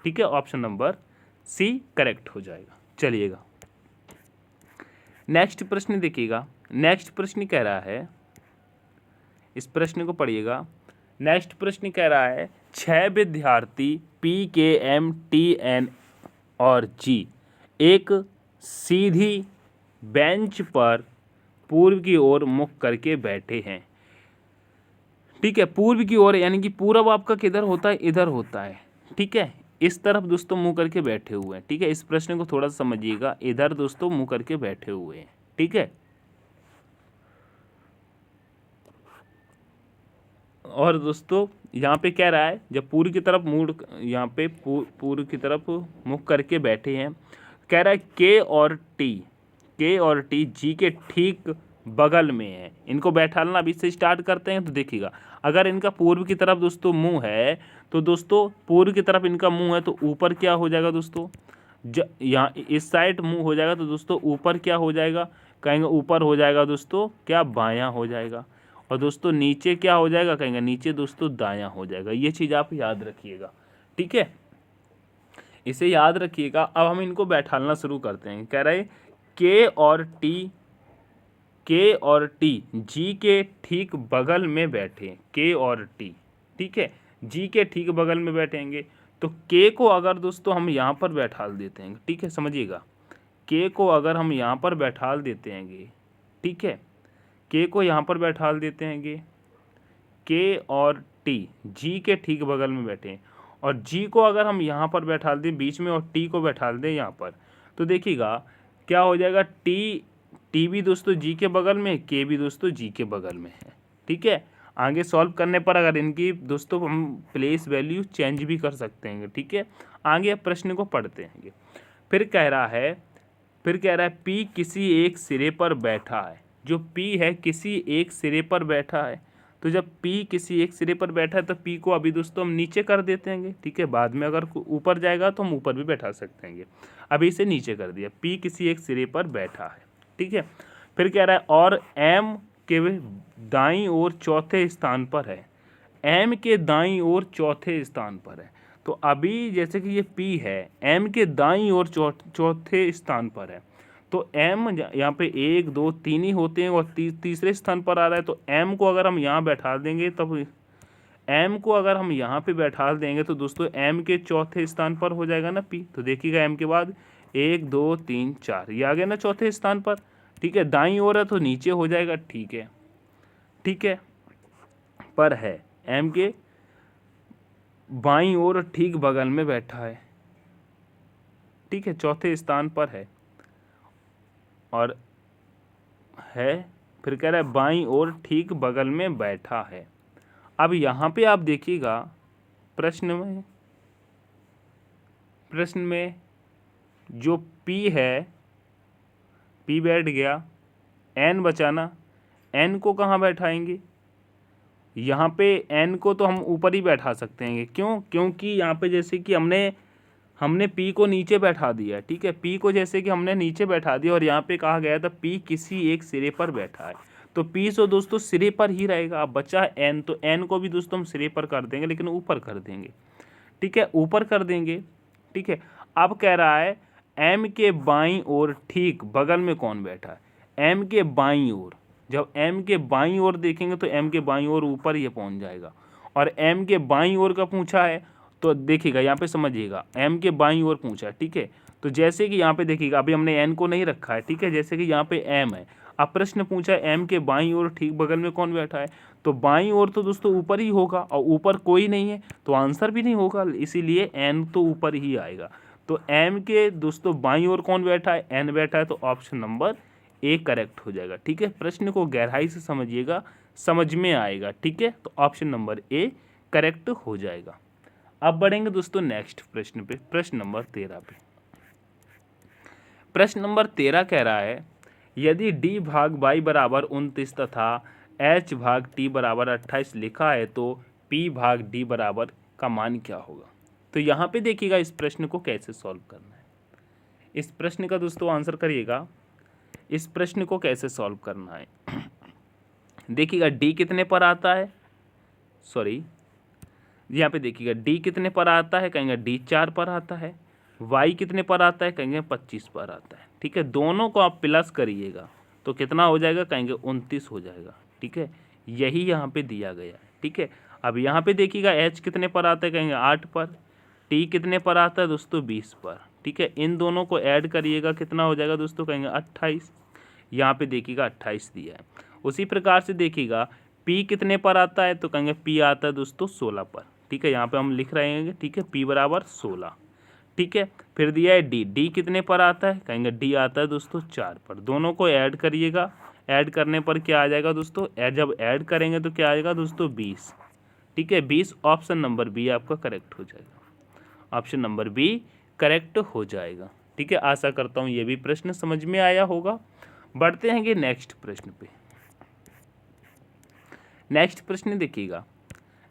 ठीक है, ऑप्शन नंबर सी करेक्ट हो जाएगा। चलिएगा नेक्स्ट प्रश्न देखिएगा। नेक्स्ट प्रश्न कह रहा है, इस प्रश्न को पढ़िएगा। नेक्स्ट प्रश्न कह रहा है 6 विद्यार्थी PKM TN और G एक सीधी बेंच पर पूर्व की ओर मुख करके बैठे हैं। ठीक है, पूर्व की ओर यानी कि पूर्व आपका किधर होता है, इधर होता है। ठीक है, इस तरफ दोस्तों मुंह करके बैठे हुए हैं। ठीक है, इस प्रश्न को थोड़ा सा समझिएगा, इधर दोस्तों मुंह करके बैठे हुए हैं। ठीक है, और दोस्तों यहाँ पे कह रहा है जब पूर्व की तरफ मुड़, यहाँ पे पूर्व की तरफ मुख करके बैठे हैं, कह रहा है के और टी जी के ठीक बगल में है। इनको बैठाना अभी से स्टार्ट करते हैं। तो देखिएगा अगर इनका पूर्व की तरफ दोस्तों मुंह है तो दोस्तों पूर्व की तरफ इनका मुंह है तो ऊपर क्या हो जाएगा दोस्तों, यहाँ इस साइड मुंह हो जाएगा तो दोस्तों ऊपर क्या हो जाएगा, कहेंगे ऊपर हो जाएगा दोस्तों क्या, बायां हो जाएगा। और दोस्तों नीचे क्या हो जाएगा, कहेंगे नीचे दोस्तों दायां हो जाएगा। ये चीज़ आप याद रखिएगा। ठीक है, इसे याद रखिएगा। अब हम इनको बैठाना शुरू करते हैं। कह रहे के और टी जी के ठीक बगल में बैठे। के और टी, ठीक है, जी के ठीक बगल में बैठेंगे। तो के को अगर दोस्तों हम यहाँ पर बैठाल देते हैं, ठीक है, समझिएगा, के को अगर हम यहाँ पर बैठाल देते हैं, ठीक है, के को यहाँ पर बैठाल देते हैं, के और टी जी के ठीक बगल में बैठे हैं, और जी को अगर हम यहाँ पर बैठाल दें बीच में और टी को बैठाल दें यहाँ पर, तो देखिएगा क्या हो जाएगा, टी भी दोस्तों जी के बगल में, के भी दोस्तों जी के बगल में है। ठीक है, आगे सॉल्व करने पर अगर इनकी दोस्तों हम प्लेस वैल्यू चेंज भी कर सकते हैं। ठीक है, आगे प्रश्न को पढ़ते हैं। फिर कह रहा है पी किसी एक सिरे पर बैठा है। जो P है किसी एक सिरे पर बैठा है, तो जब P किसी एक सिरे पर बैठा है तो P को अभी दोस्तों हम नीचे कर देते हैं, ठीक है। बाद में अगर ऊपर जाएगा तो हम ऊपर भी बैठा सकते हैं। अभी इसे नीचे कर दिया, P किसी एक सिरे पर बैठा है, ठीक है। फिर कह रहा है और M के दाईं ओर चौथे स्थान पर है, M के दाईं ओर चौथे स्थान पर है। तो अभी जैसे कि ये P है, M के दाईं ओर चौथे स्थान पर है, तो M यहाँ पे 1 2 3 ही होते हैं और तीसरे स्थान पर आ रहा है। तो M को अगर हम यहाँ बैठा देंगे तब M को अगर हम यहाँ पे बैठा देंगे तो दोस्तों M के चौथे स्थान पर हो जाएगा ना P। तो देखिएगा M के बाद 1 2 3 4 ये आ गया ना चौथे स्थान पर, ठीक है। दाईं ओर है तो नीचे हो जाएगा, ठीक है, ठीक है। पर है M के बाईं ओर ठीक बगल में बैठा है, ठीक है, चौथे स्थान पर है और है। फिर कह रहा है बाईं ओर ठीक बगल में बैठा है। अब यहाँ पे आप देखिएगा प्रश्न में जो P है, P बैठ गया, N बचाना, N को कहाँ बैठाएंगे? यहाँ पे N को तो हम ऊपर ही बैठा सकते हैं, क्यों? क्योंकि यहाँ पे जैसे कि हमने P को नीचे बैठा दिया, ठीक है। P को जैसे कि हमने नीचे बैठा दिया और यहाँ पे कहा गया था P किसी एक सिरे पर बैठा है, तो P तो दोस्तों सिरे पर ही रहेगा। अब बचा N, तो N को भी दोस्तों हम सिरे पर कर देंगे, लेकिन ऊपर कर देंगे, ठीक है, ऊपर कर देंगे, ठीक है। अब कह रहा है M के बाईं ओर ठीक बगल में कौन बैठा है? M के बाईं ओर। जब M के बाईं ओर देखेंगे तो M के बाईं ओर ऊपर ये पहुंच जाएगा। और M के बाईं ओर का पूछा है तो देखिएगा यहाँ पे समझिएगा, M के बाईं ओर पूछा है, ठीक है। तो जैसे कि यहाँ पे देखिएगा अभी हमने N को नहीं रखा है, ठीक है, जैसे कि यहाँ पे M है। अब प्रश्न पूछा है M के बाईं ओर ठीक बगल में कौन बैठा है, तो बाईं ओर तो दोस्तों ऊपर ही होगा और ऊपर कोई नहीं है तो आंसर भी नहीं होगा, इसीलिए N तो ऊपर ही आएगा। तो M के दोस्तों बाईं ओर कौन बैठा है? N बैठा है, तो ऑप्शन नंबर A करेक्ट हो जाएगा, ठीक है। प्रश्न को गहराई से समझिएगा, समझ में आएगा, ठीक है। तो ऑप्शन नंबर A करेक्ट हो जाएगा। अब बढ़ेंगे दोस्तों नेक्स्ट प्रश्न पे, प्रश्न नंबर 13 पे। प्रश्न नंबर 13 कह रहा है यदि D भाग Y बराबर 29 तथा H भाग T बराबर 28 लिखा है तो P भाग D बराबर का मान क्या होगा? तो यहाँ पे देखिएगा इस प्रश्न को कैसे सॉल्व करना है। इस प्रश्न का दोस्तों आंसर करिएगा, इस प्रश्न को कैसे सॉल्व करना है। देखिएगा D कितने पर आता है, सॉरी यहाँ पे देखिएगा D कितने पर आता है, कहेंगे D 4 पर आता है। Y कितने पर आता है, कहेंगे 25 पर आता है, ठीक है। दोनों को आप प्लस करिएगा तो कितना हो जाएगा, कहेंगे 29 हो जाएगा, ठीक है। यही यहाँ पे दिया गया है, ठीक है। अब यहाँ पे देखिएगा H कितने पर आता है, कहेंगे 8 पर। T कितने पर आता है दोस्तों, 20 पर, ठीक है। इन दोनों को ऐड करिएगा, कितना हो जाएगा दोस्तों, कहेंगे 28। यहाँ पे देखिएगा 28 दिया है। उसी प्रकार से देखिएगा P कितने पर आता है, तो कहेंगे P आता है दोस्तों 16 पर, ठीक है। यहाँ पे हम लिख रहे हैं, ठीक है, P बराबर 16, ठीक है। फिर दिया है D कितने पर आता है, कहेंगे D आता है दोस्तों 4 पर। दोनों को ऐड करिएगा, ऐड करने पर क्या आ जाएगा दोस्तों, जब ऐड करेंगे तो क्या आएगा दोस्तों 20, ठीक है। 20 ऑप्शन नंबर बी आपका करेक्ट हो जाएगा, ऑप्शन नंबर बी करेक्ट हो जाएगा, ठीक है। आशा करता हूँ ये भी प्रश्न समझ में आया होगा। बढ़ते हैं नेक्स्ट प्रश्न पे। नेक्स्ट प्रश्न देखिएगा,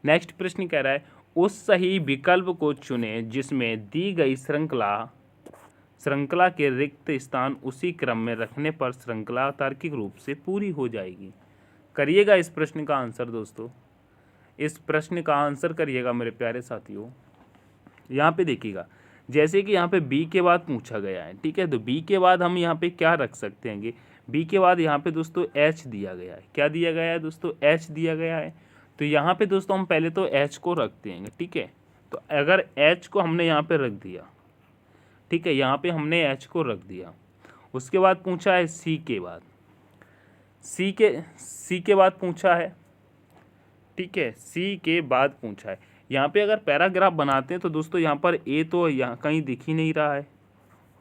नेक्स्ट प्रश्न कह रहा है उस सही विकल्प को चुने जिसमें दी गई श्रृंखला के रिक्त स्थान उसी क्रम में रखने पर श्रृंखला तार्किक रूप से पूरी हो जाएगी। करिएगा इस प्रश्न का आंसर दोस्तों, इस प्रश्न का आंसर करिएगा मेरे प्यारे साथियों। यहाँ पे देखिएगा जैसे कि यहाँ पे B के बाद पूछा गया है, ठीक है। तो B के बाद हम यहाँ पे क्या रख सकते हैं, B के बाद यहाँ पे दोस्तों H दिया गया है। क्या दिया गया है दोस्तों, H दिया गया है। तो यहाँ पे दोस्तों हम पहले तो H को रखते हैं, ठीक है। तो अगर H को हमने यहाँ पे रख दिया, ठीक है, यहाँ पे हमने H को रख दिया। उसके बाद पूछा है C के बाद, C के बाद पूछा है, ठीक है, C के बाद पूछा है। यहाँ पे अगर पैराग्राफ बनाते हैं तो दोस्तों यहाँ पर A तो यहाँ कहीं दिख ही नहीं रहा है,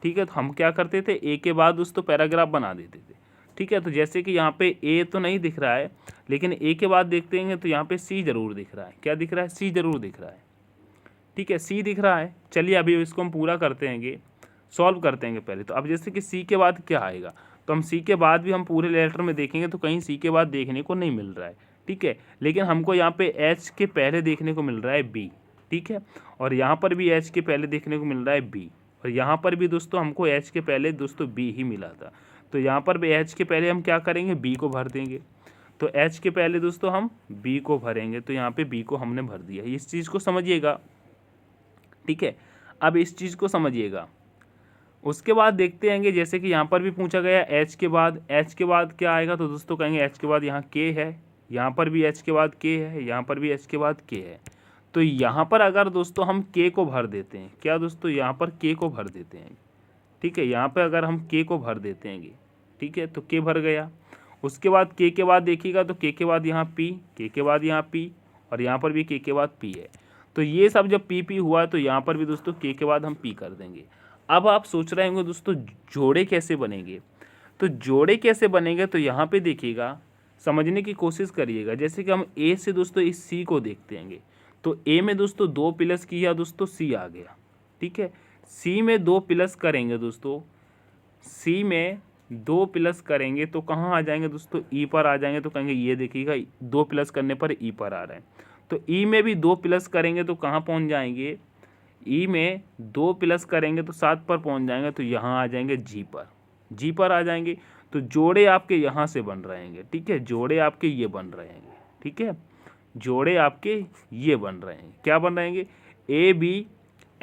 ठीक है। तो हम क्या करते थे, A के बाद दोस्तों पैराग्राफ बना देते थे, ठीक है। तो जैसे कि यहाँ पे A तो नहीं दिख रहा है, लेकिन A के बाद देखते हैं तो यहाँ पे C जरूर दिख रहा है। क्या दिख रहा है, C जरूर दिख रहा है, ठीक है, C दिख रहा है। चलिए अभी इसको हम पूरा करते हैं, सॉल्व करते हैं पहले। तो अब जैसे कि C के बाद क्या आएगा, तो हम सी के बाद भी हम पूरे लेटर में देखेंगे तो कहीं सी के बाद देखने को नहीं मिल रहा है, ठीक है। लेकिन हमको यहाँ पे एच के पहले देखने को मिल रहा है बी, ठीक है। और यहाँ पर भी एच के पहले देखने को मिल रहा है बी, और यहाँ पर भी दोस्तों हमको एच के पहले दोस्तों बी ही मिला था। तो यहाँ पर भी एच के पहले हम क्या करेंगे, बी को भर देंगे। तो एच के पहले दोस्तों हम बी को भरेंगे, तो यहाँ पे बी को हमने भर दिया। इस चीज़ को समझिएगा, ठीक है। अब इस चीज़ को समझिएगा। उसके बाद देखते आएंगे, जैसे कि यहाँ पर भी पूछा गया एच के बाद क्या आएगा, तो दोस्तों कहेंगे एच के बाद यहाँ के है, यहाँ पर भी एच के बाद के है, यहाँ पर भी एच के बाद के है। तो यहाँ पर अगर दोस्तों हम के को भर देते हैं, क्या दोस्तों यहाँ पर के को भर देते हैं, ठीक है। यहाँ पर अगर हम के को भर देते हैं, ठीक है, तो के भर गया। उसके बाद के बाद देखिएगा तो के बाद यहाँ पी, के बाद यहाँ पी, और यहाँ पर भी के बाद पी है। तो ये सब जब पी हुआ तो यहाँ पर भी दोस्तों के बाद हम पी कर देंगे। अब आप सोच रहे होंगे दोस्तों जोड़े कैसे बनेंगे, तो जोड़े कैसे बनेंगे, तो यहाँ पे देखिएगा, समझने की कोशिश करिएगा। जैसे कि हम ए से दोस्तों इस सी को देखते हैं, तो ए में दोस्तों 2 प्लस किया दोस्तों, सी आ गया, ठीक है। सी में 2 प्लस करेंगे दोस्तों, सी में 2 प्लस करेंगे तो कहाँ आ जाएंगे दोस्तों, ई पर आ जाएंगे। तो कहेंगे ये देखिएगा 2 प्लस करने पर ई पर आ रहा है। तो ई में भी 2 प्लस करेंगे तो कहाँ पहुँच जाएंगे, ई में 2 प्लस करेंगे तो 7 पर पहुंच जाएंगे, तो यहाँ आ जाएंगे जी पर आ जाएंगे। तो जोड़े आपके यहाँ से बन रहेंगे, ठीक है, जोड़े आपके ये बन रहेंगे, ठीक है, जोड़े आपके ये बन रहे हैं। क्या बन रहेंगे, ए बी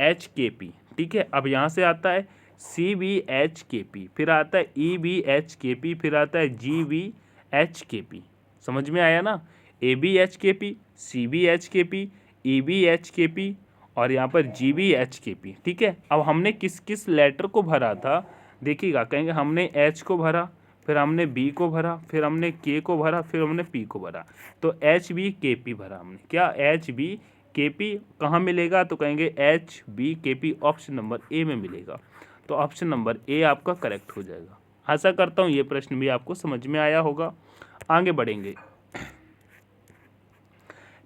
एच के पी, ठीक है। अब यहाँ से आता है सी बी एच के पी, फिर आता है ई बी एच के पी, फिर आता है जी बी एच के पी। समझ में आया ना, ए बी एच के पी, सी बी एच के पी, ई बी एच के पी, और यहाँ पर जी बी एच के पी, ठीक है। अब हमने किस किस लेटर को भरा था, देखिएगा, कहेंगे हमने एच को भरा, फिर हमने बी को भरा, फिर हमने के को भरा, फिर हमने पी को भरा। तो एच बी के पी भरा हमने, क्या एच बी के पी कहाँ मिलेगा, तो कहेंगे एच बी के पी ऑप्शन नंबर ए में मिलेगा। तो ऑप्शन नंबर ए आपका करेक्ट हो जाएगा। आशा करता हूँ ये प्रश्न भी आपको समझ में आया होगा। आगे बढ़ेंगे।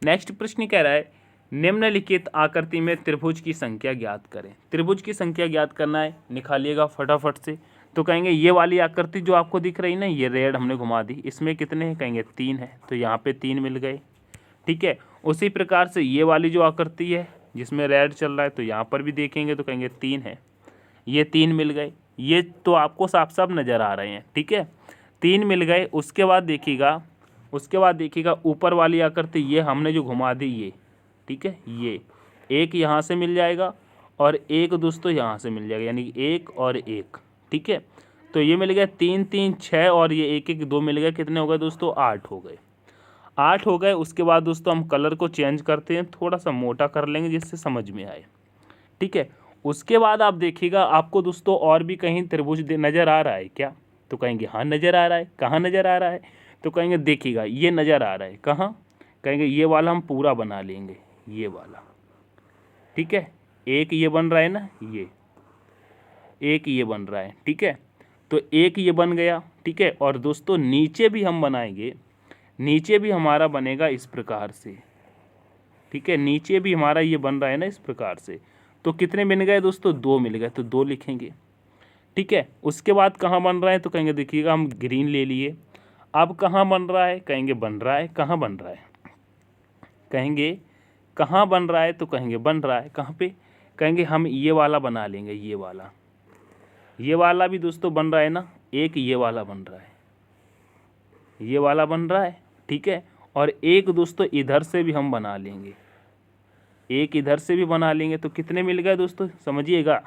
नेक्स्ट प्रश्न कह रहा है निम्नलिखित आकृति में त्रिभुज की संख्या ज्ञात करें। त्रिभुज की संख्या ज्ञात करना है, निकालिएगा फटाफट से। तो कहेंगे ये वाली आकृति जो आपको दिख रही ना, ये रेड हमने घुमा दी, इसमें कितने हैं, कहेंगे 3 है, तो यहाँ पे 3 मिल गए, ठीक है। उसी प्रकार से ये वाली जो आकृति है जिसमें रेड चल रहा है, तो यहाँ पर भी देखेंगे तो कहेंगे 3 है, ये 3 मिल गए। ये तो आपको साफ साफ नज़र आ रहे हैं, ठीक है, 3 मिल गए। उसके बाद देखिएगा ऊपर वाली आकृति ये हमने जो घुमा दी ये, ठीक है, ये एक यहाँ से मिल जाएगा और एक दोस्तों यहाँ से मिल जाएगा, यानी 1 और 1, ठीक है। तो ये मिल गया 3 3 6 और ये 1 1 2 मिल गया, कितने हो गए दोस्तों, 8 हो गए, 8 हो गए। उसके बाद दोस्तों हम कलर को चेंज करते हैं, थोड़ा सा मोटा कर लेंगे जिससे समझ में आए, ठीक है। उसके बाद आप देखिएगा आपको दोस्तों और भी कहीं त्रिभुज नज़र आ रहा है क्या, तो कहेंगे हाँ नज़र आ रहा है। कहाँ नज़र आ रहा है, तो कहेंगे देखिएगा ये नज़र आ रहा है, कहाँ, कहेंगे ये वाला हम पूरा बना लेंगे, ये वाला, ठीक है। एक ये बन रहा है ना, ये एक ये बन रहा है, ठीक है, तो एक ये बन गया, ठीक है। और दोस्तों नीचे भी हम बनाएंगे, नीचे भी हमारा बनेगा इस प्रकार से, ठीक है, नीचे भी हमारा ये बन रहा है ना इस प्रकार से। तो कितने मिल गए दोस्तों, 2 मिल गए, तो 2 लिखेंगे, ठीक है। उसके बाद कहाँ बन रहा है, तो कहेंगे देखिएगा हम ग्रीन ले लिए। अब कहाँ बन रहा है, कहेंगे बन रहा है, कहाँ बन रहा है, कहेंगे कहाँ बन रहा है, तो कहेंगे बन रहा है कहाँ पे, कहेंगे हम ये वाला बना लेंगे, ये वाला भी दोस्तों बन रहा है ना, एक ये वाला बन रहा है, ये वाला बन रहा है, ठीक है। और एक दोस्तों इधर से भी हम बना लेंगे, एक इधर से भी बना लेंगे। तो कितने मिल गए दोस्तों, समझिएगा,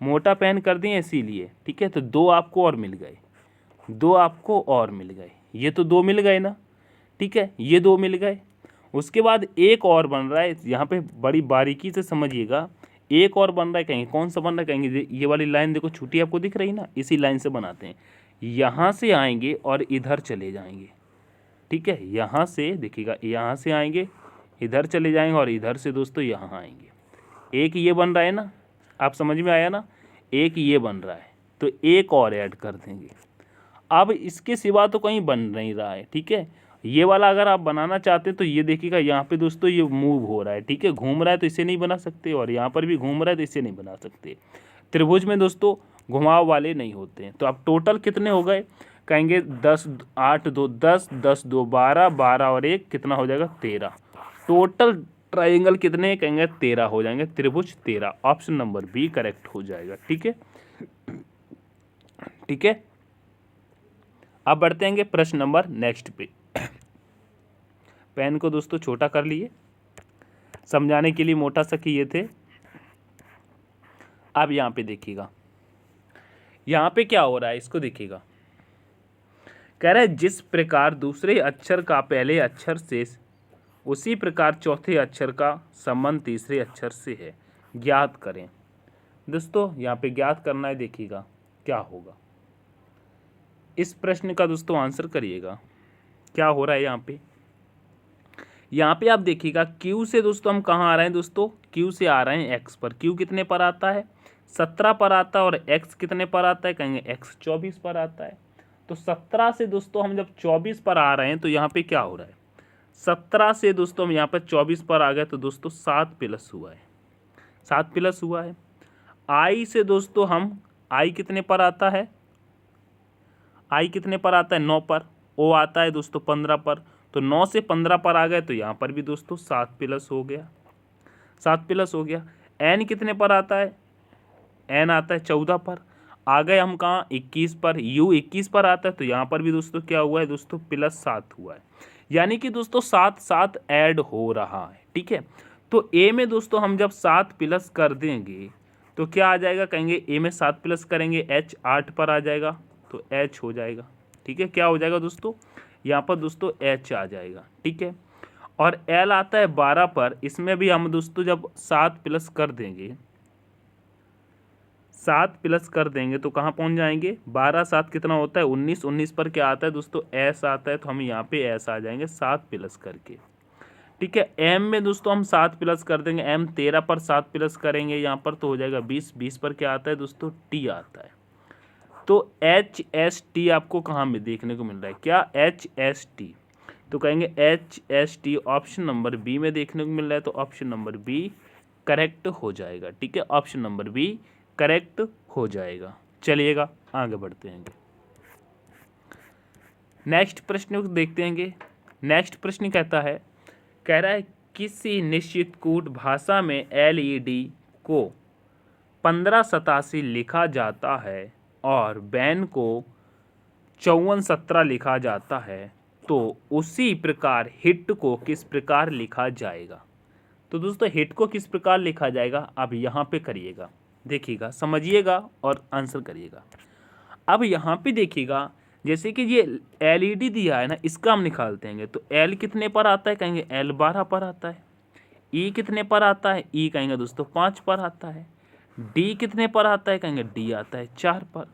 मोटा पेन कर दिए इसीलिए, ठीक है। तो 2 आपको और मिल गए, 2 आपको और मिल गए, ये तो 2 मिल गए ना, ठीक है, ये 2 मिल गए। उसके बाद एक और बन रहा है, यहाँ पे बड़ी बारीकी से समझिएगा, एक और बन रहा है, कहेंगे कौन सा बन रहा है, कहेंगे ये वाली लाइन देखो छोटी आपको दिख रही ना, इसी लाइन से बनाते हैं। यहाँ से आएंगे और इधर चले जाएंगे, ठीक है, यहाँ से देखिएगा, यहाँ से आएंगे इधर चले जाएंगे और इधर से दोस्तों यहाँ आएंगे। एक ये बन रहा है ना, आप समझ में आया ना, एक ये बन रहा है, तो एक और ऐड कर देंगे। अब इसके सिवा तो कहीं बन नहीं रहा है, ठीक है। ये वाला अगर आप बनाना चाहते हैं तो ये देखिएगा यहाँ पे दोस्तों ये मूव हो रहा है, ठीक है, घूम रहा है, तो इसे नहीं बना सकते, और यहाँ पर भी घूम रहा है तो इसे नहीं बना सकते। त्रिभुज में दोस्तों घुमाव वाले नहीं होते हैं। तो अब टोटल कितने हो गए, कहेंगे 10 8 2 10 10 2 12 12 और 1 कितना हो जाएगा 13। टोटल ट्राइंगल कितने कहेंगे 13 हो जाएंगे, त्रिभुज 13। ऑप्शन नंबर बी करेक्ट हो जाएगा। ठीक है, ठीक है। अब बढ़ते हैं प्रश्न नंबर नेक्स्ट पे। पेन को दोस्तों छोटा कर लिए, समझाने के लिए मोटा सा किए थे। अब यहाँ पे देखिएगा, यहाँ पे क्या हो रहा है इसको देखिएगा। कह रहा है जिस प्रकार दूसरे अक्षर का पहले अक्षर से उसी प्रकार चौथे अक्षर का संबंध तीसरे अक्षर से है, ज्ञात करें। दोस्तों यहाँ पे ज्ञात करना है, देखिएगा क्या होगा। इस प्रश्न का दोस्तों आंसर करिएगा क्या हो रहा है यहाँ पे आप देखिएगा Q से दोस्तों हम कहाँ आ रहे हैं दोस्तों, Q से आ रहे हैं X पर। Q कितने पर आता है 17 पर आता है, और X कितने पर आता है कहेंगे X 24 पर आता है। तो 17 से दोस्तों हम जब 24 पर आ रहे हैं तो यहाँ पे क्या हो रहा है, 17 से दोस्तों हम यहाँ पर 24 पर आ गए तो दोस्तों 7 प्लस हुआ है, 7 प्लस हुआ है। I से दोस्तों हम I कितने पर आता है, I कितने पर आता है 9 पर, O आता है दोस्तों 15 पर। तो 9 से 15 पर आ गए तो यहाँ पर भी दोस्तों 7 प्लस हो गया, 7 प्लस हो गया। N कितने पर आता है, N आता है 14 पर। आ गए हम कहाँ 21 पर, U 21 पर आता है तो यहाँ पर भी दोस्तों क्या हुआ है दोस्तों +7 हुआ है। यानी कि दोस्तों 7 7 ऐड हो रहा है। ठीक है, तो A में दोस्तों हम जब 7 प्लस कर देंगे तो क्या आ जाएगा कहेंगे, A में 7 प्लस करेंगे H 8 पर आ जाएगा तो H हो जाएगा। ठीक है, क्या हो जाएगा दोस्तों यहाँ पर दोस्तों H आ जाएगा। ठीक है, और L आता है 12 पर। इसमें भी हम दोस्तों जब 7 प्लस कर देंगे, 7 प्लस कर देंगे तो कहाँ पहुँच जाएंगे, 12 7 कितना होता है 19, 19 पर क्या आता है दोस्तों S आता है। तो हम यहाँ पे S आ जाएंगे 7 प्लस करके। ठीक है, M में दोस्तों हम 7 प्लस कर देंगे, M 13 पर 7 प्लस करेंगे यहाँ पर तो हो जाएगा 20, 20 पर क्या आता है दोस्तों T आता है। तो HST आपको कहाँ में देखने को मिल रहा है, क्या HST, तो कहेंगे HST ऑप्शन नंबर बी में देखने को मिल रहा है। तो ऑप्शन नंबर बी करेक्ट हो जाएगा। ठीक है, ऑप्शन नंबर बी करेक्ट हो जाएगा। चलिएगा आगे बढ़ते हैं, नेक्स्ट प्रश्न को देखते हैं। नेक्स्ट प्रश्न कहता है, कह रहा है किसी निश्चित कूट भाषा में LED को 1587 लिखा जाता है और बैन को 5417 लिखा जाता है, तो उसी प्रकार हिट को किस प्रकार लिखा जाएगा। तो दोस्तों हिट को किस प्रकार लिखा जाएगा, अब यहाँ पे करिएगा, देखिएगा, समझिएगा और आंसर करिएगा। अब यहाँ पे देखिएगा, जैसे कि ये LED दिया है ना, इसका हम निकालते हैं। तो L कितने पर आता है कहेंगे L 12 पर आता है। E कितने पर आता है, E कहेंगे दोस्तों 5 पर आता है। D कितने पर आता है कहेंगे D आता है 4 पर।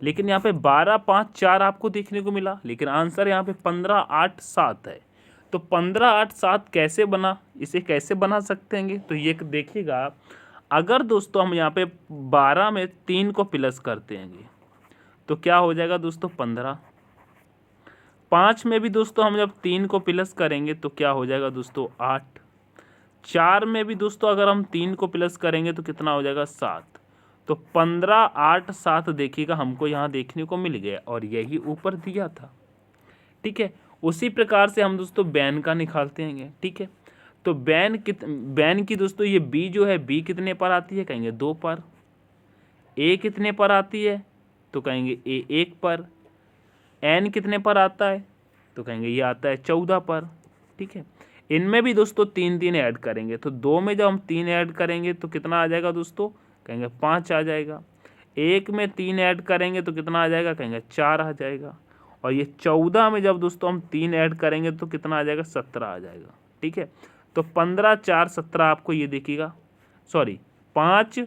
लेकिन यहाँ पे 12 5 4 आपको देखने को मिला, लेकिन आंसर यहाँ पे 15 8 7 है। तो 15 8 7 कैसे बना, इसे कैसे बना सकते हैं, तो ये देखिएगा, अगर दोस्तों हम यहाँ पे 12 में 3 को प्लस करते हैं तो क्या हो जाएगा दोस्तों 15। 5 में भी दोस्तों हम जब 3 को प्लस करेंगे तो क्या हो जाएगा दोस्तों 8। 4 में भी दोस्तों अगर हम 3 को प्लस करेंगे तो कितना हो जाएगा 7। तो 15 8 7 देखिएगा हमको यहाँ देखने को मिल गया, और यही ऊपर दिया था। ठीक है, उसी प्रकार से हम दोस्तों बैन का निकालते हैं। ठीक है, तो बैन की दोस्तों ये B जो है, B कितने पर आती है कहेंगे 2 पर। A कितने पर आती है तो कहेंगे A 1 पर। N कितने पर आता है तो कहेंगे ये आता है 14 पर। ठीक है, इनमें भी दोस्तों 3 3 ऐड करेंगे, तो 2 में जब हम 3 ऐड करेंगे तो कितना आ जाएगा दोस्तों कहेंगे 5 आ जाएगा। 1 में 3 ऐड करेंगे तो कितना आ जाएगा कहेंगे 4 आ जाएगा। और ये 14 में जब दोस्तों हम 3 ऐड करेंगे तो कितना आ जाएगा 17 आ जाएगा। ठीक है, तो 15 4 17 आपको ये देखिएगा, सॉरी 5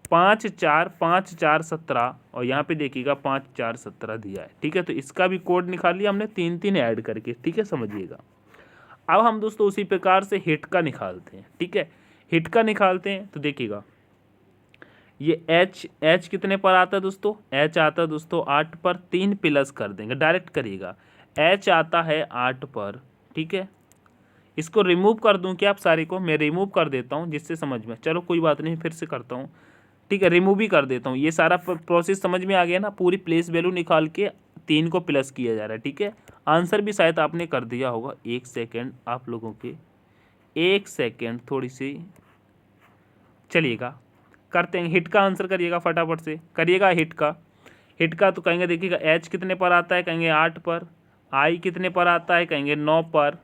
5 4 5 4 17, और यहाँ पे देखिएगा 5 4 17 दिया है। ठीक है, तो इसका भी कोड निकाल लिया हमने 3 3 ऐड करके। ठीक है, समझिएगा। अब हम दोस्तों उसी प्रकार से हिट का निकालते हैं। ठीक है, हिट का निकालते हैं तो देखिएगा, ये H कितने पर आता है दोस्तों, H आता है दोस्तों 8 पर। 3 प्लस कर देंगे, डायरेक्ट करिएगा, H आता है 8 पर। ठीक है, इसको रिमूव कर दूं क्या आप सारे को, मैं रिमूव कर देता हूं जिससे समझ में, चलो कोई बात नहीं, फिर से करता हूं। ठीक है, रिमूव भी कर देता हूँ। ये सारा प्रोसेस समझ में आ गया ना, पूरी प्लेस वैल्यू निकाल के 3 को प्लस किया जा रहा है। ठीक है, आंसर भी शायद आपने कर दिया होगा। 1 सेकेंड आप लोगों के, 1 सेकेंड थोड़ी सी चलिएगा, करते हैं। हिट का आंसर करिएगा, फटाफट से करिएगा हिट का। हिट का तो कहेंगे, देखिएगा एच कितने पर आता है, कहेंगे 8 पर। आई कितने पर आता है, कहेंगे 9 पर।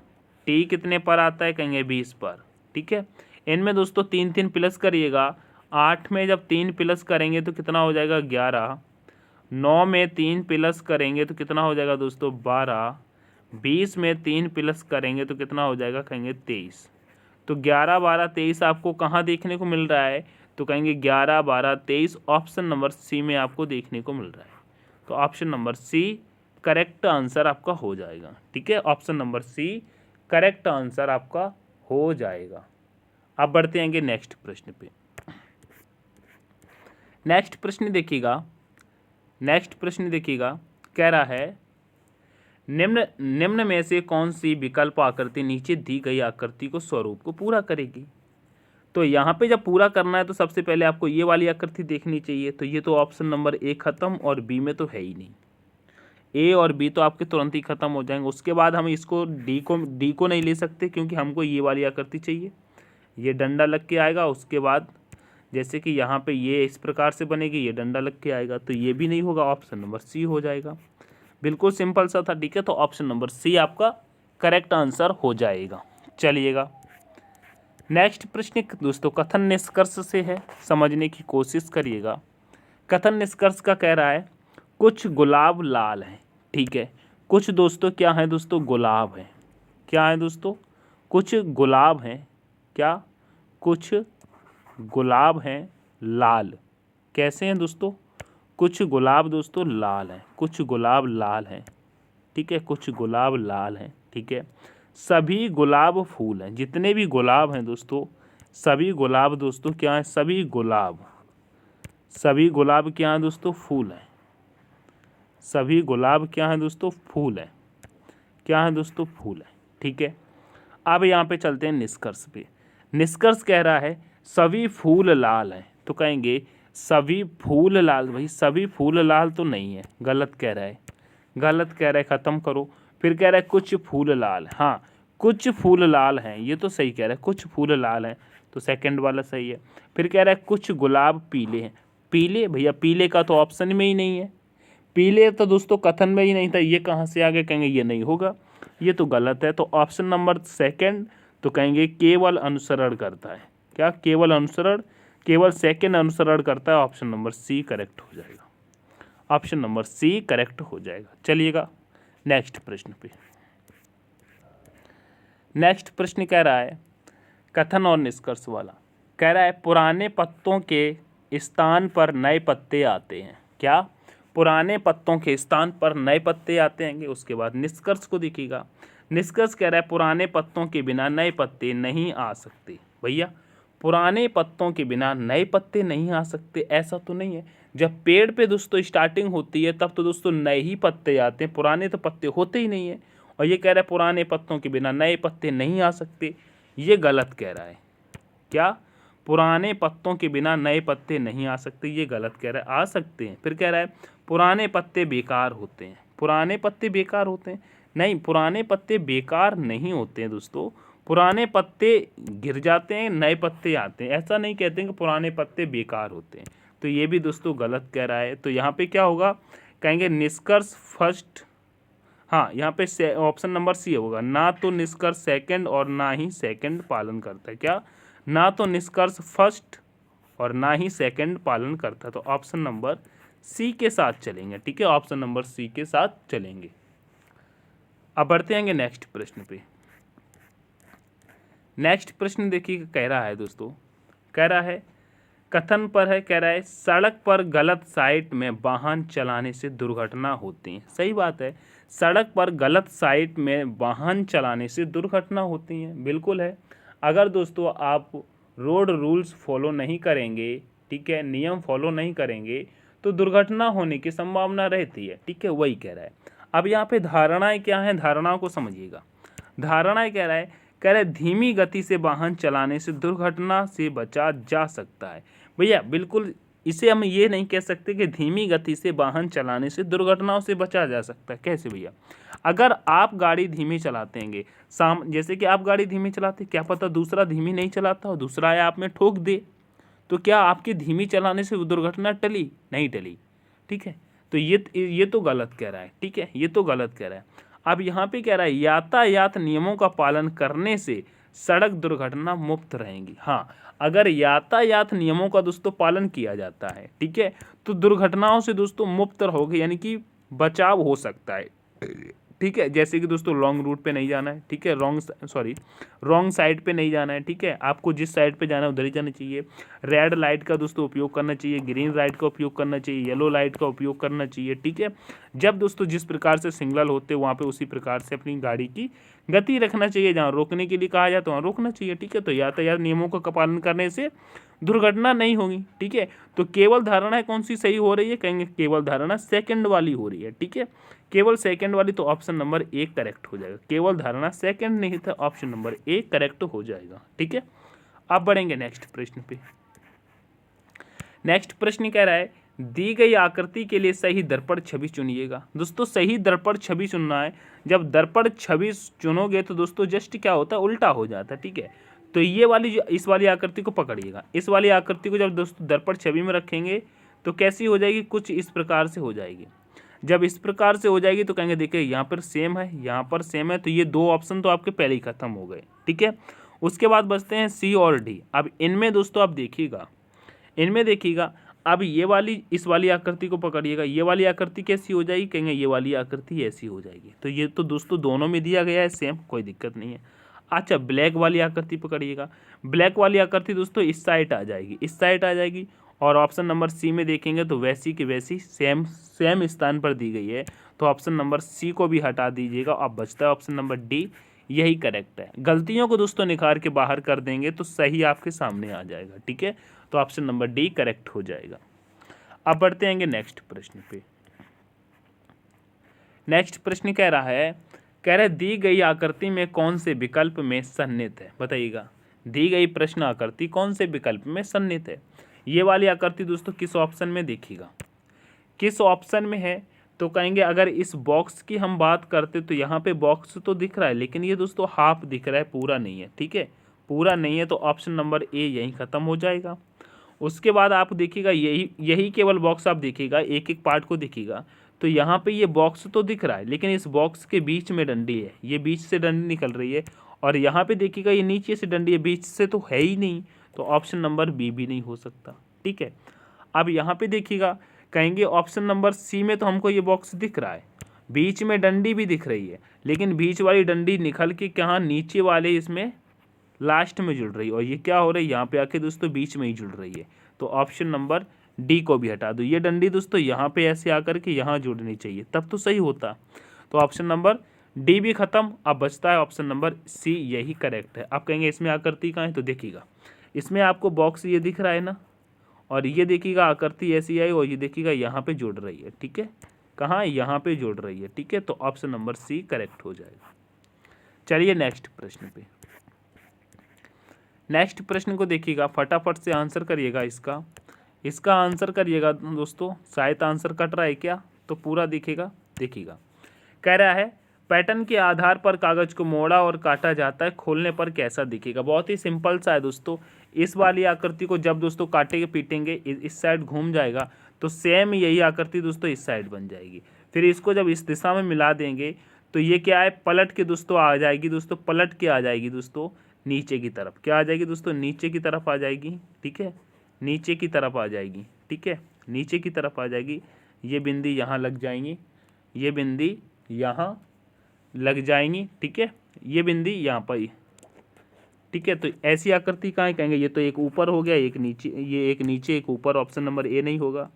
टी कितने पर आता है, कहेंगे 20 पर। ठीक है, इनमें दोस्तों 3 प्लस करिएगा। 8 में जब 3 प्लस करेंगे तो कितना हो जाएगा, 11। 9 में 3 प्लस करेंगे तो कितना हो जाएगा दोस्तों, 12। 20 में 3 प्लस करेंगे तो कितना हो जाएगा, कहेंगे 23। तो 11, 12, 23 आपको कहाँ देखने को मिल रहा है, तो कहेंगे 11, 12, 23 ऑप्शन नंबर सी में आपको देखने को मिल रहा है। तो option number C correct answer आपका हो जाएगा। ठीक है, option number C correct answer आपका हो जाएगा। अब बढ़ते आएंगे नेक्स्ट प्रश्न पे। नेक्स्ट प्रश्न देखिएगा, कह रहा है निम्न में से कौन सी विकल्प आकृति नीचे दी गई आकृति को स्वरूप को पूरा करेगी। तो यहाँ पे जब पूरा करना है तो सबसे पहले आपको ये वाली आकृति देखनी चाहिए। तो ये तो ऑप्शन नंबर ए खत्म, और बी में तो है ही नहीं। ए और बी तो आपके तुरंत ही खत्म हो जाएंगे। उसके बाद हम इसको डी को नहीं ले सकते, क्योंकि हमको ये वाली आकृति चाहिए। ये डंडा लग के आएगा, उसके बाद जैसे कि यहाँ पे ये इस प्रकार से बनेगी, ये डंडा लग के आएगा, तो ये भी नहीं होगा, ऑप्शन नंबर सी हो जाएगा। बिल्कुल सिंपल सा था। ठीक है, तो ऑप्शन नंबर सी आपका करेक्ट आंसर हो जाएगा। चलिएगा नेक्स्ट प्रश्न दोस्तों कथन निष्कर्ष से है, समझने की कोशिश करिएगा। कथन निष्कर्ष का कह रहा है कुछ गुलाब लाल हैं। ठीक है, कुछ दोस्तों क्या है दोस्तों, गुलाब हैं। क्या है दोस्तों, कुछ गुलाब हैं। क्या, कुछ गुलाब हैं लाल। कैसे हैं दोस्तों, कुछ गुलाब दोस्तों लाल हैं, कुछ गुलाब लाल हैं। ठीक है, कुछ गुलाब लाल हैं। ठीक है, सभी गुलाब फूल हैं। जितने भी गुलाब हैं दोस्तों, सभी गुलाब दोस्तों क्या हैं, सभी गुलाब क्या हैं दोस्तों, फूल हैं। सभी गुलाब क्या हैं दोस्तों, फूल हैं। क्या हैं दोस्तों, फूल हैं। ठीक है, अब यहाँ पे चलते हैं निष्कर्ष पे। निष्कर्ष कह रहा है सभी फूल लाल हैं। तो कहेंगे सभी फूल लाल, भाई सभी फूल लाल तो नहीं है, गलत कह रहा है, ख़त्म करो। फिर कह रहा है कुछ फूल लाल, हाँ कुछ फूल लाल हैं, ये तो सही कह रहा है, कुछ फूल लाल हैं, तो सेकंड वाला सही है। फिर कह रहा है कुछ गुलाब पीले हैं। पीले, भैया पीले का तो ऑप्शन में ही नहीं है, पीले तो दोस्तों कथन में ही नहीं था, ये कहाँ से आगे, कहेंगे ये नहीं होगा, ये तो गलत है। तो ऑप्शन नंबर सेकंड, तो कहेंगे केवल अनुसरण करता है। क्या, केवल सेकंड अनुसरण करता है। ऑप्शन नंबर सी करेक्ट हो जाएगा। ऑप्शन नंबर सी करेक्ट हो जाएगा। चलिएगा नेक्स्ट प्रश्न पे। नेक्स्ट प्रश्न कह रहा है कथन और निष्कर्ष वाला, कह रहा है पुराने पत्तों के स्थान पर नए पत्ते आते हैं। क्या, पुराने पत्तों के स्थान पर नए पत्ते आते हैं। उसके बाद निष्कर्ष को देखिएगा। निष्कर्ष कह रहा है पुराने पत्तों के बिना नए पत्ते नहीं आ सकते। भैया पुराने पत्तों के बिना नए पत्ते नहीं आ सकते, ऐसा तो नहीं है। जब पेड़ पे दोस्तों स्टार्टिंग होती है तब तो दोस्तों नए ही पत्ते आते हैं, पुराने तो पत्ते होते ही नहीं है। और ये कह रहा है पुराने पत्तों के बिना नए पत्ते नहीं आ सकते, ये गलत कह रहा है। क्या, पुराने पत्तों के बिना नए पत्ते नहीं आ सकते, ये गलत कह रहा है, आ सकते हैं। फिर कह रहा है पुराने पत्ते बेकार होते हैं। पुराने पत्ते बेकार होते हैं, नहीं, पुराने पत्ते बेकार नहीं होते हैं दोस्तों। पुराने पत्ते गिर जाते हैं, नए पत्ते आते हैं, ऐसा नहीं कहते हैं कि पुराने पत्ते बेकार होते हैं। तो ये भी दोस्तों गलत कह रहा है। तो यहाँ पे क्या होगा, कहेंगे निष्कर्ष फर्स्ट, हाँ यहाँ पे ऑप्शन नंबर सी होगा। ना तो निष्कर्ष सेकंड और ना ही सेकंड पालन करता है। क्या, ना तो निष्कर्ष फर्स्ट और ना ही सेकंड पालन करता है। तो ऑप्शन नंबर सी के साथ चलेंगे। ठीक है, ऑप्शन नंबर सी के साथ चलेंगे। अब बढ़ते हैं नेक्स्ट प्रश्न पे। नेक्स्ट प्रश्न देखिए, कह रहा है दोस्तों, कह रहा है कथन पर है, कह रहा है सड़क पर गलत साइड में वाहन चलाने से दुर्घटना होती है। सही बात है, सड़क पर गलत साइड में वाहन चलाने से दुर्घटना होती हैं, बिल्कुल है। अगर दोस्तों आप रोड रूल्स फॉलो नहीं करेंगे, ठीक है, नियम फॉलो नहीं करेंगे, तो दुर्घटना होने की संभावना रहती है। ठीक है, वही कह रहा है। अब यहाँ पे धारणाएं क्या हैं, धारणाओं को समझिएगा। धारणाएं कह रहा है धीमी गति से वाहन चलाने से दुर्घटना से बचा जा सकता है। भैया बिल्कुल इसे हम ये नहीं कह सकते कि धीमी गति से वाहन चलाने से दुर्घटनाओं से बचा जा सकता है। कैसे भैया? अगर आप गाड़ी धीमी चलाते हैं, जैसे कि आप गाड़ी धीमी चलाते, क्या पता दूसरा धीमी नहीं चलाता हो, दूसरा आया आप में ठोक दे, तो क्या आपके धीमी चलाने से वो दुर्घटना टली? नहीं टली। ठीक है, तो ये तो गलत कह रहा है। ठीक है, ये तो गलत कह रहा है। अब यहाँ पे कह रहा है यातायात नियमों का पालन करने से सड़क दुर्घटना मुक्त रहेंगी। हाँ, अगर यातायात नियमों का दोस्तों पालन किया जाता है, ठीक है, तो दुर्घटनाओं से दोस्तों मुक्त रहोगे, यानी कि बचाव हो सकता है। ठीक है, जैसे कि दोस्तों लॉन्ग रूट पे नहीं जाना है, ठीक है, रॉन्ग साइड पे नहीं जाना है। ठीक है, आपको जिस साइड पे जाना है उधर ही जाना चाहिए। रेड लाइट का दोस्तों उपयोग करना चाहिए, ग्रीन लाइट का उपयोग करना चाहिए, येलो लाइट का उपयोग करना चाहिए। ठीक है, जब दोस्तों जिस प्रकार से सिग्नल होते हैं वहाँ पे उसी प्रकार से अपनी गाड़ी की गति रखना चाहिए। जहाँ रोकने के लिए कहा जाए तो वहाँ रोकना चाहिए। ठीक है, तो यातायात नियमों का पालन करने से दुर्घटना नहीं होगी। ठीक है, तो केवल धारणा कौन सी सही हो रही है? कहेंगे केवल धारणा सेकंड वाली हो रही है। ठीक है, केवल सेकंड वाली, तो ऑप्शन नंबर ए करेक्ट हो जाएगा। केवल धारणा सेकंड नहीं था, ऑप्शन नंबर ए करेक्ट हो जाएगा। ठीक है, अब बढ़ेंगे नेक्स्ट प्रश्न पे। नेक्स्ट प्रश्न कह रहा है दी गई आकृति के लिए सही दर्पण छवि चुनिएगा। दोस्तों सही दर्पण छवि चुनना है। जब दर्पण छवि चुनोगे तो दोस्तों जस्ट क्या होता है, उल्टा हो जाता है। ठीक है, तो ये वाली इस वाली आकृति को पकड़िएगा। इस वाली आकृति को जब दोस्तों दर्पण छवि में रखेंगे तो कैसी हो जाएगी? कुछ इस प्रकार से हो जाएगी। जब इस प्रकार से हो जाएगी तो कहेंगे देखिए यहाँ पर सेम है, यहाँ पर सेम है, तो ये दो ऑप्शन तो आपके पहले ही खत्म हो गए। ठीक है, उसके बाद बचते हैं सी और डी। अब इनमें दोस्तों आप देखिएगा, इनमें देखिएगा, अब ये वाली इस वाली आकृति को पकड़िएगा। ये वाली आकृति कैसी हो जाएगी? कहेंगे ये वाली आकृति ऐसी हो जाएगी। तो ये तो दोस्तों दोनों में दिया गया है सेम, कोई दिक्कत नहीं है। अच्छा, ब्लैक वाली आकृति पकड़िएगा। ब्लैक वाली आकृति दोस्तों इस साइड आ जाएगी, इस साइड आ जाएगी। और ऑप्शन नंबर सी में देखेंगे तो वैसी की वैसी सेम स्थान पर दी गई है, तो ऑप्शन नंबर सी को भी हटा दीजिएगा। अब बचता है ऑप्शन नंबर डी, यही करेक्ट है। गलतियों को दोस्तों निखार के बाहर कर देंगे तो सही आपके सामने आ जाएगा। ठीक है, तो ऑप्शन नंबर डी करेक्ट हो जाएगा। अब बढ़ते हैं नेक्स्ट प्रश्न पे। नेक्स्ट प्रश्न कह रहा है दी गई आकृति में कौन से विकल्प में सन्निहित है? बताइएगा, दी गई प्रश्न आकृति कौन से विकल्प में सन्निहित है? ये वाली आकृति दोस्तों किस ऑप्शन में देखिएगा, किस ऑप्शन में है? तो कहेंगे अगर इस बॉक्स की हम बात करते तो यहाँ पे बॉक्स तो दिख रहा है, लेकिन ये दोस्तों हाफ दिख रहा है, पूरा नहीं है। ठीक है, पूरा नहीं है, तो ऑप्शन नंबर ए यहीं ख़त्म हो जाएगा। उसके बाद आप देखिएगा यही केवल बॉक्स आप देखिएगा, एक एक पार्ट को देखिएगा, तो यहाँ पे ये बॉक्स तो दिख रहा है, लेकिन इस बॉक्स के बीच में डंडी है, ये बीच से डंडी निकल रही है। और यहाँ पे देखिएगा ये नीचे से डंडी है, बीच से तो है ही नहीं, तो ऑप्शन नंबर बी भी नहीं हो सकता। ठीक है, अब यहाँ पे देखिएगा, कहेंगे ऑप्शन नंबर सी में तो हमको ये बॉक्स दिख रहा है, बीच में डंडी भी दिख रही है, लेकिन बीच वाली डंडी निकल के कहाँ नीचे वाले इसमें लास्ट में जुड़ रही है, और ये क्या हो रही है यहाँ पे आके दोस्तों बीच में ही जुड़ रही है। तो ऑप्शन नंबर डी को भी हटा दो। ये डंडी दोस्तों यहाँ पे ऐसे आकर के यहाँ जुड़नी चाहिए, तब तो सही होता। तो ऑप्शन नंबर डी भी खत्म। अब बचता है ऑप्शन नंबर सी, यही करेक्ट है। आप कहेंगे इसमें आकृति कहाँ है? तो देखिएगा, इसमें आपको बॉक्स ये दिख रहा है ना, और ये देखिएगा आकृति ऐसी आई, और ये देखिएगा यहाँ पे जुड़ रही है। ठीक है, कहाँ? यहाँ पे जुड़ रही है। ठीक है, तो ऑप्शन नंबर सी करेक्ट हो जाएगा। चलिए नेक्स्ट प्रश्न पे। नेक्स्ट प्रश्न को देखिएगा, फटाफट से आंसर करिएगा। इसका आंसर करिएगा दोस्तों। शायद आंसर कट रहा है क्या? तो पूरा देखिएगा। कह रहा है पैटर्न के आधार पर कागज को मोड़ा और काटा जाता है, खोलने पर कैसा दिखेगा? बहुत ही सिंपल सा है दोस्तों। इस वाली आकृति को जब दोस्तों काटेंगे पीटेंगे, इस साइड घूम जाएगा, तो सेम यही आकृति दोस्तों इस साइड बन जाएगी। फिर इसको जब इस दिशा में मिला देंगे तो ये क्या है, पलट के दोस्तों आ जाएगी। दोस्तों पलट के आ जाएगी दोस्तों नीचे की तरफ। क्या आ जाएगी दोस्तों? नीचे की तरफ आ जाएगी। ठीक है, नीचे की तरफ आ जाएगी। ठीक है, नीचे की तरफ आ जाएगी। ये बिंदी यहाँ लग जाएंगी, ये बिंदी यहाँ लग जाएंगी। ठीक है, ये बिंदी यहाँ पर ही। ठीक है, तो ऐसी आकृति कहाँ है? कहेंगे ये तो एक ऊपर हो गया, एक नीचे, ये एक नीचे एक ऊपर, ऑप्शन नंबर ए नहीं होगा।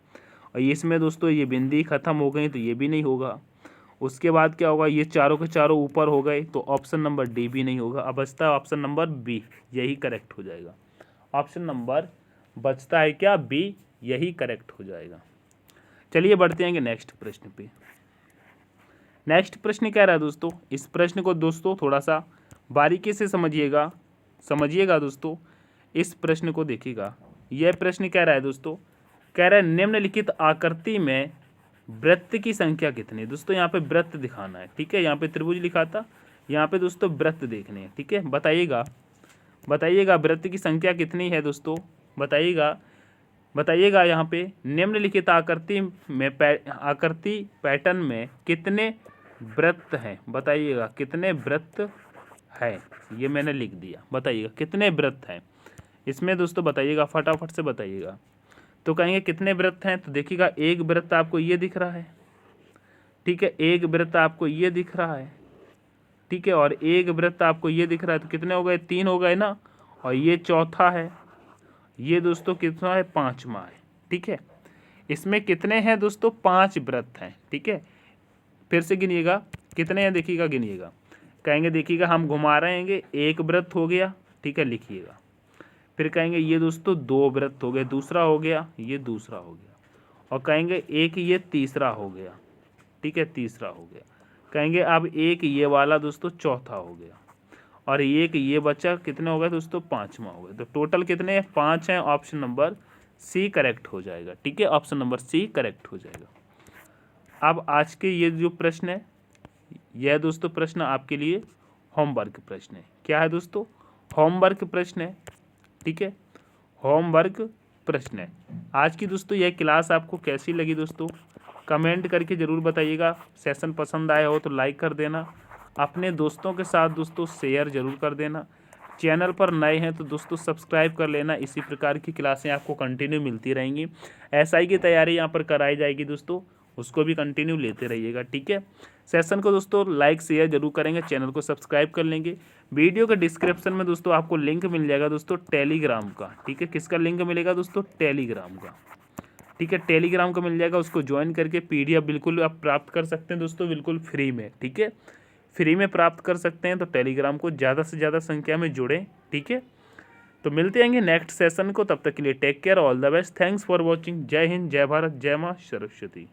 और इसमें दोस्तों ये बिंदी खत्म हो गई, तो ये भी नहीं होगा। उसके बाद क्या होगा, ये चारों के चारों ऊपर हो गए, तो ऑप्शन नंबर डी भी नहीं होगा। अब बचता है ऑप्शन नंबर बी, यही करेक्ट हो जाएगा। ऑप्शन नंबर बचता है क्या? बी, यही करेक्ट हो जाएगा। चलिए बढ़ते हैं नेक्स्ट प्रश्न पे। नेक्स्ट प्रश्न कह रहा है दोस्तों, इस प्रश्न को दोस्तों थोड़ा सा बारीकी से समझिएगा दोस्तों। इस प्रश्न को देखिएगा। यह प्रश्न कह रहा है दोस्तों, कह रहा है निम्नलिखित आकृति में वृत्त की संख्या कितनी है। दोस्तों यहाँ पे वृत्त दिखाना है, ठीक है। यहाँ पे त्रिभुज लिखा था, यहाँ पे दोस्तों वृत्त देखने हैं, ठीक है। बताइएगा वृत्त की संख्या कितनी है दोस्तों, बताइएगा यहाँ पे निम्नलिखित आकृति पैटर्न में कितने वृत्त हैं। बताइएगा कितने वृत्त है, ये मैंने लिख दिया। बताइएगा कितने वृत्त हैं इसमें दोस्तों, बताइएगा फटाफट से बताइएगा। तो कहेंगे कितने वृत्त हैं, तो देखिएगा एक वृत्त आपको ये दिख रहा है, ठीक है। एक वृत्त आपको ये दिख रहा है, ठीक है। और एक वृत्त आपको ये दिख रहा है, तो कितने हो गए, 3 हो गए ना। और ये चौथा है, ये दोस्तों कितना है, 5वां है, ठीक है। इसमें कितने हैं दोस्तों, 5 वृत्त हैं, ठीक है। फिर से गिनिएगा कितने हैं, देखिएगा गिनिएगा। कहेंगे देखिएगा हम घुमा रहेंगे, एक वृत्त हो गया, ठीक है, लिखिएगा। फिर कहेंगे ये दोस्तों 2 वृत्त हो गए, दूसरा हो गया, ये दूसरा हो गया। और कहेंगे एक ये तीसरा हो गया, ठीक है, तीसरा हो गया। कहेंगे अब एक ये वाला दोस्तों चौथा हो गया, और एक ये बचा, कितने हो गए दोस्तों, 5वां हो गया। तो टोटल कितने हैं, 5 हैं। ऑप्शन नंबर सी करेक्ट हो जाएगा, ठीक है। ऑप्शन नंबर सी करेक्ट हो जाएगा। अब आज के ये जो प्रश्न है, यह दोस्तों प्रश्न आपके लिए होमवर्क प्रश्न है। क्या है दोस्तों, होमवर्क प्रश्न है, ठीक है। होमवर्क प्रश्न है आज की दोस्तों। यह क्लास आपको कैसी लगी दोस्तों, कमेंट करके ज़रूर बताइएगा। सेशन पसंद आया हो तो लाइक कर देना, अपने दोस्तों के साथ दोस्तों शेयर ज़रूर कर देना। चैनल पर नए हैं तो दोस्तों सब्सक्राइब कर लेना। इसी प्रकार की क्लासें आपको कंटिन्यू मिलती रहेंगी। एसआई की तैयारी यहाँ पर कराई जाएगी दोस्तों, उसको भी कंटिन्यू लेते रहिएगा, ठीक है। सेशन को दोस्तों लाइक शेयर जरूर करेंगे, चैनल को सब्सक्राइब कर लेंगे। वीडियो के डिस्क्रिप्शन में दोस्तों आपको लिंक मिल जाएगा दोस्तों टेलीग्राम का, ठीक है। किसका लिंक मिलेगा दोस्तों, टेलीग्राम का, ठीक है। टेलीग्राम का मिल जाएगा, उसको ज्वाइन करके PDF बिल्कुल आप प्राप्त कर सकते हैं दोस्तों, बिल्कुल फ्री में, ठीक है। फ्री में प्राप्त कर सकते हैं, तो टेलीग्राम को ज़्यादा से ज़्यादा संख्या में जुड़ें, ठीक है। तो मिलते हैं नेक्स्ट सेशन को, तब तक के लिए take care, all the best, thanks for watching. जय हिंद, जय भारत, जय माँ सरस्वती।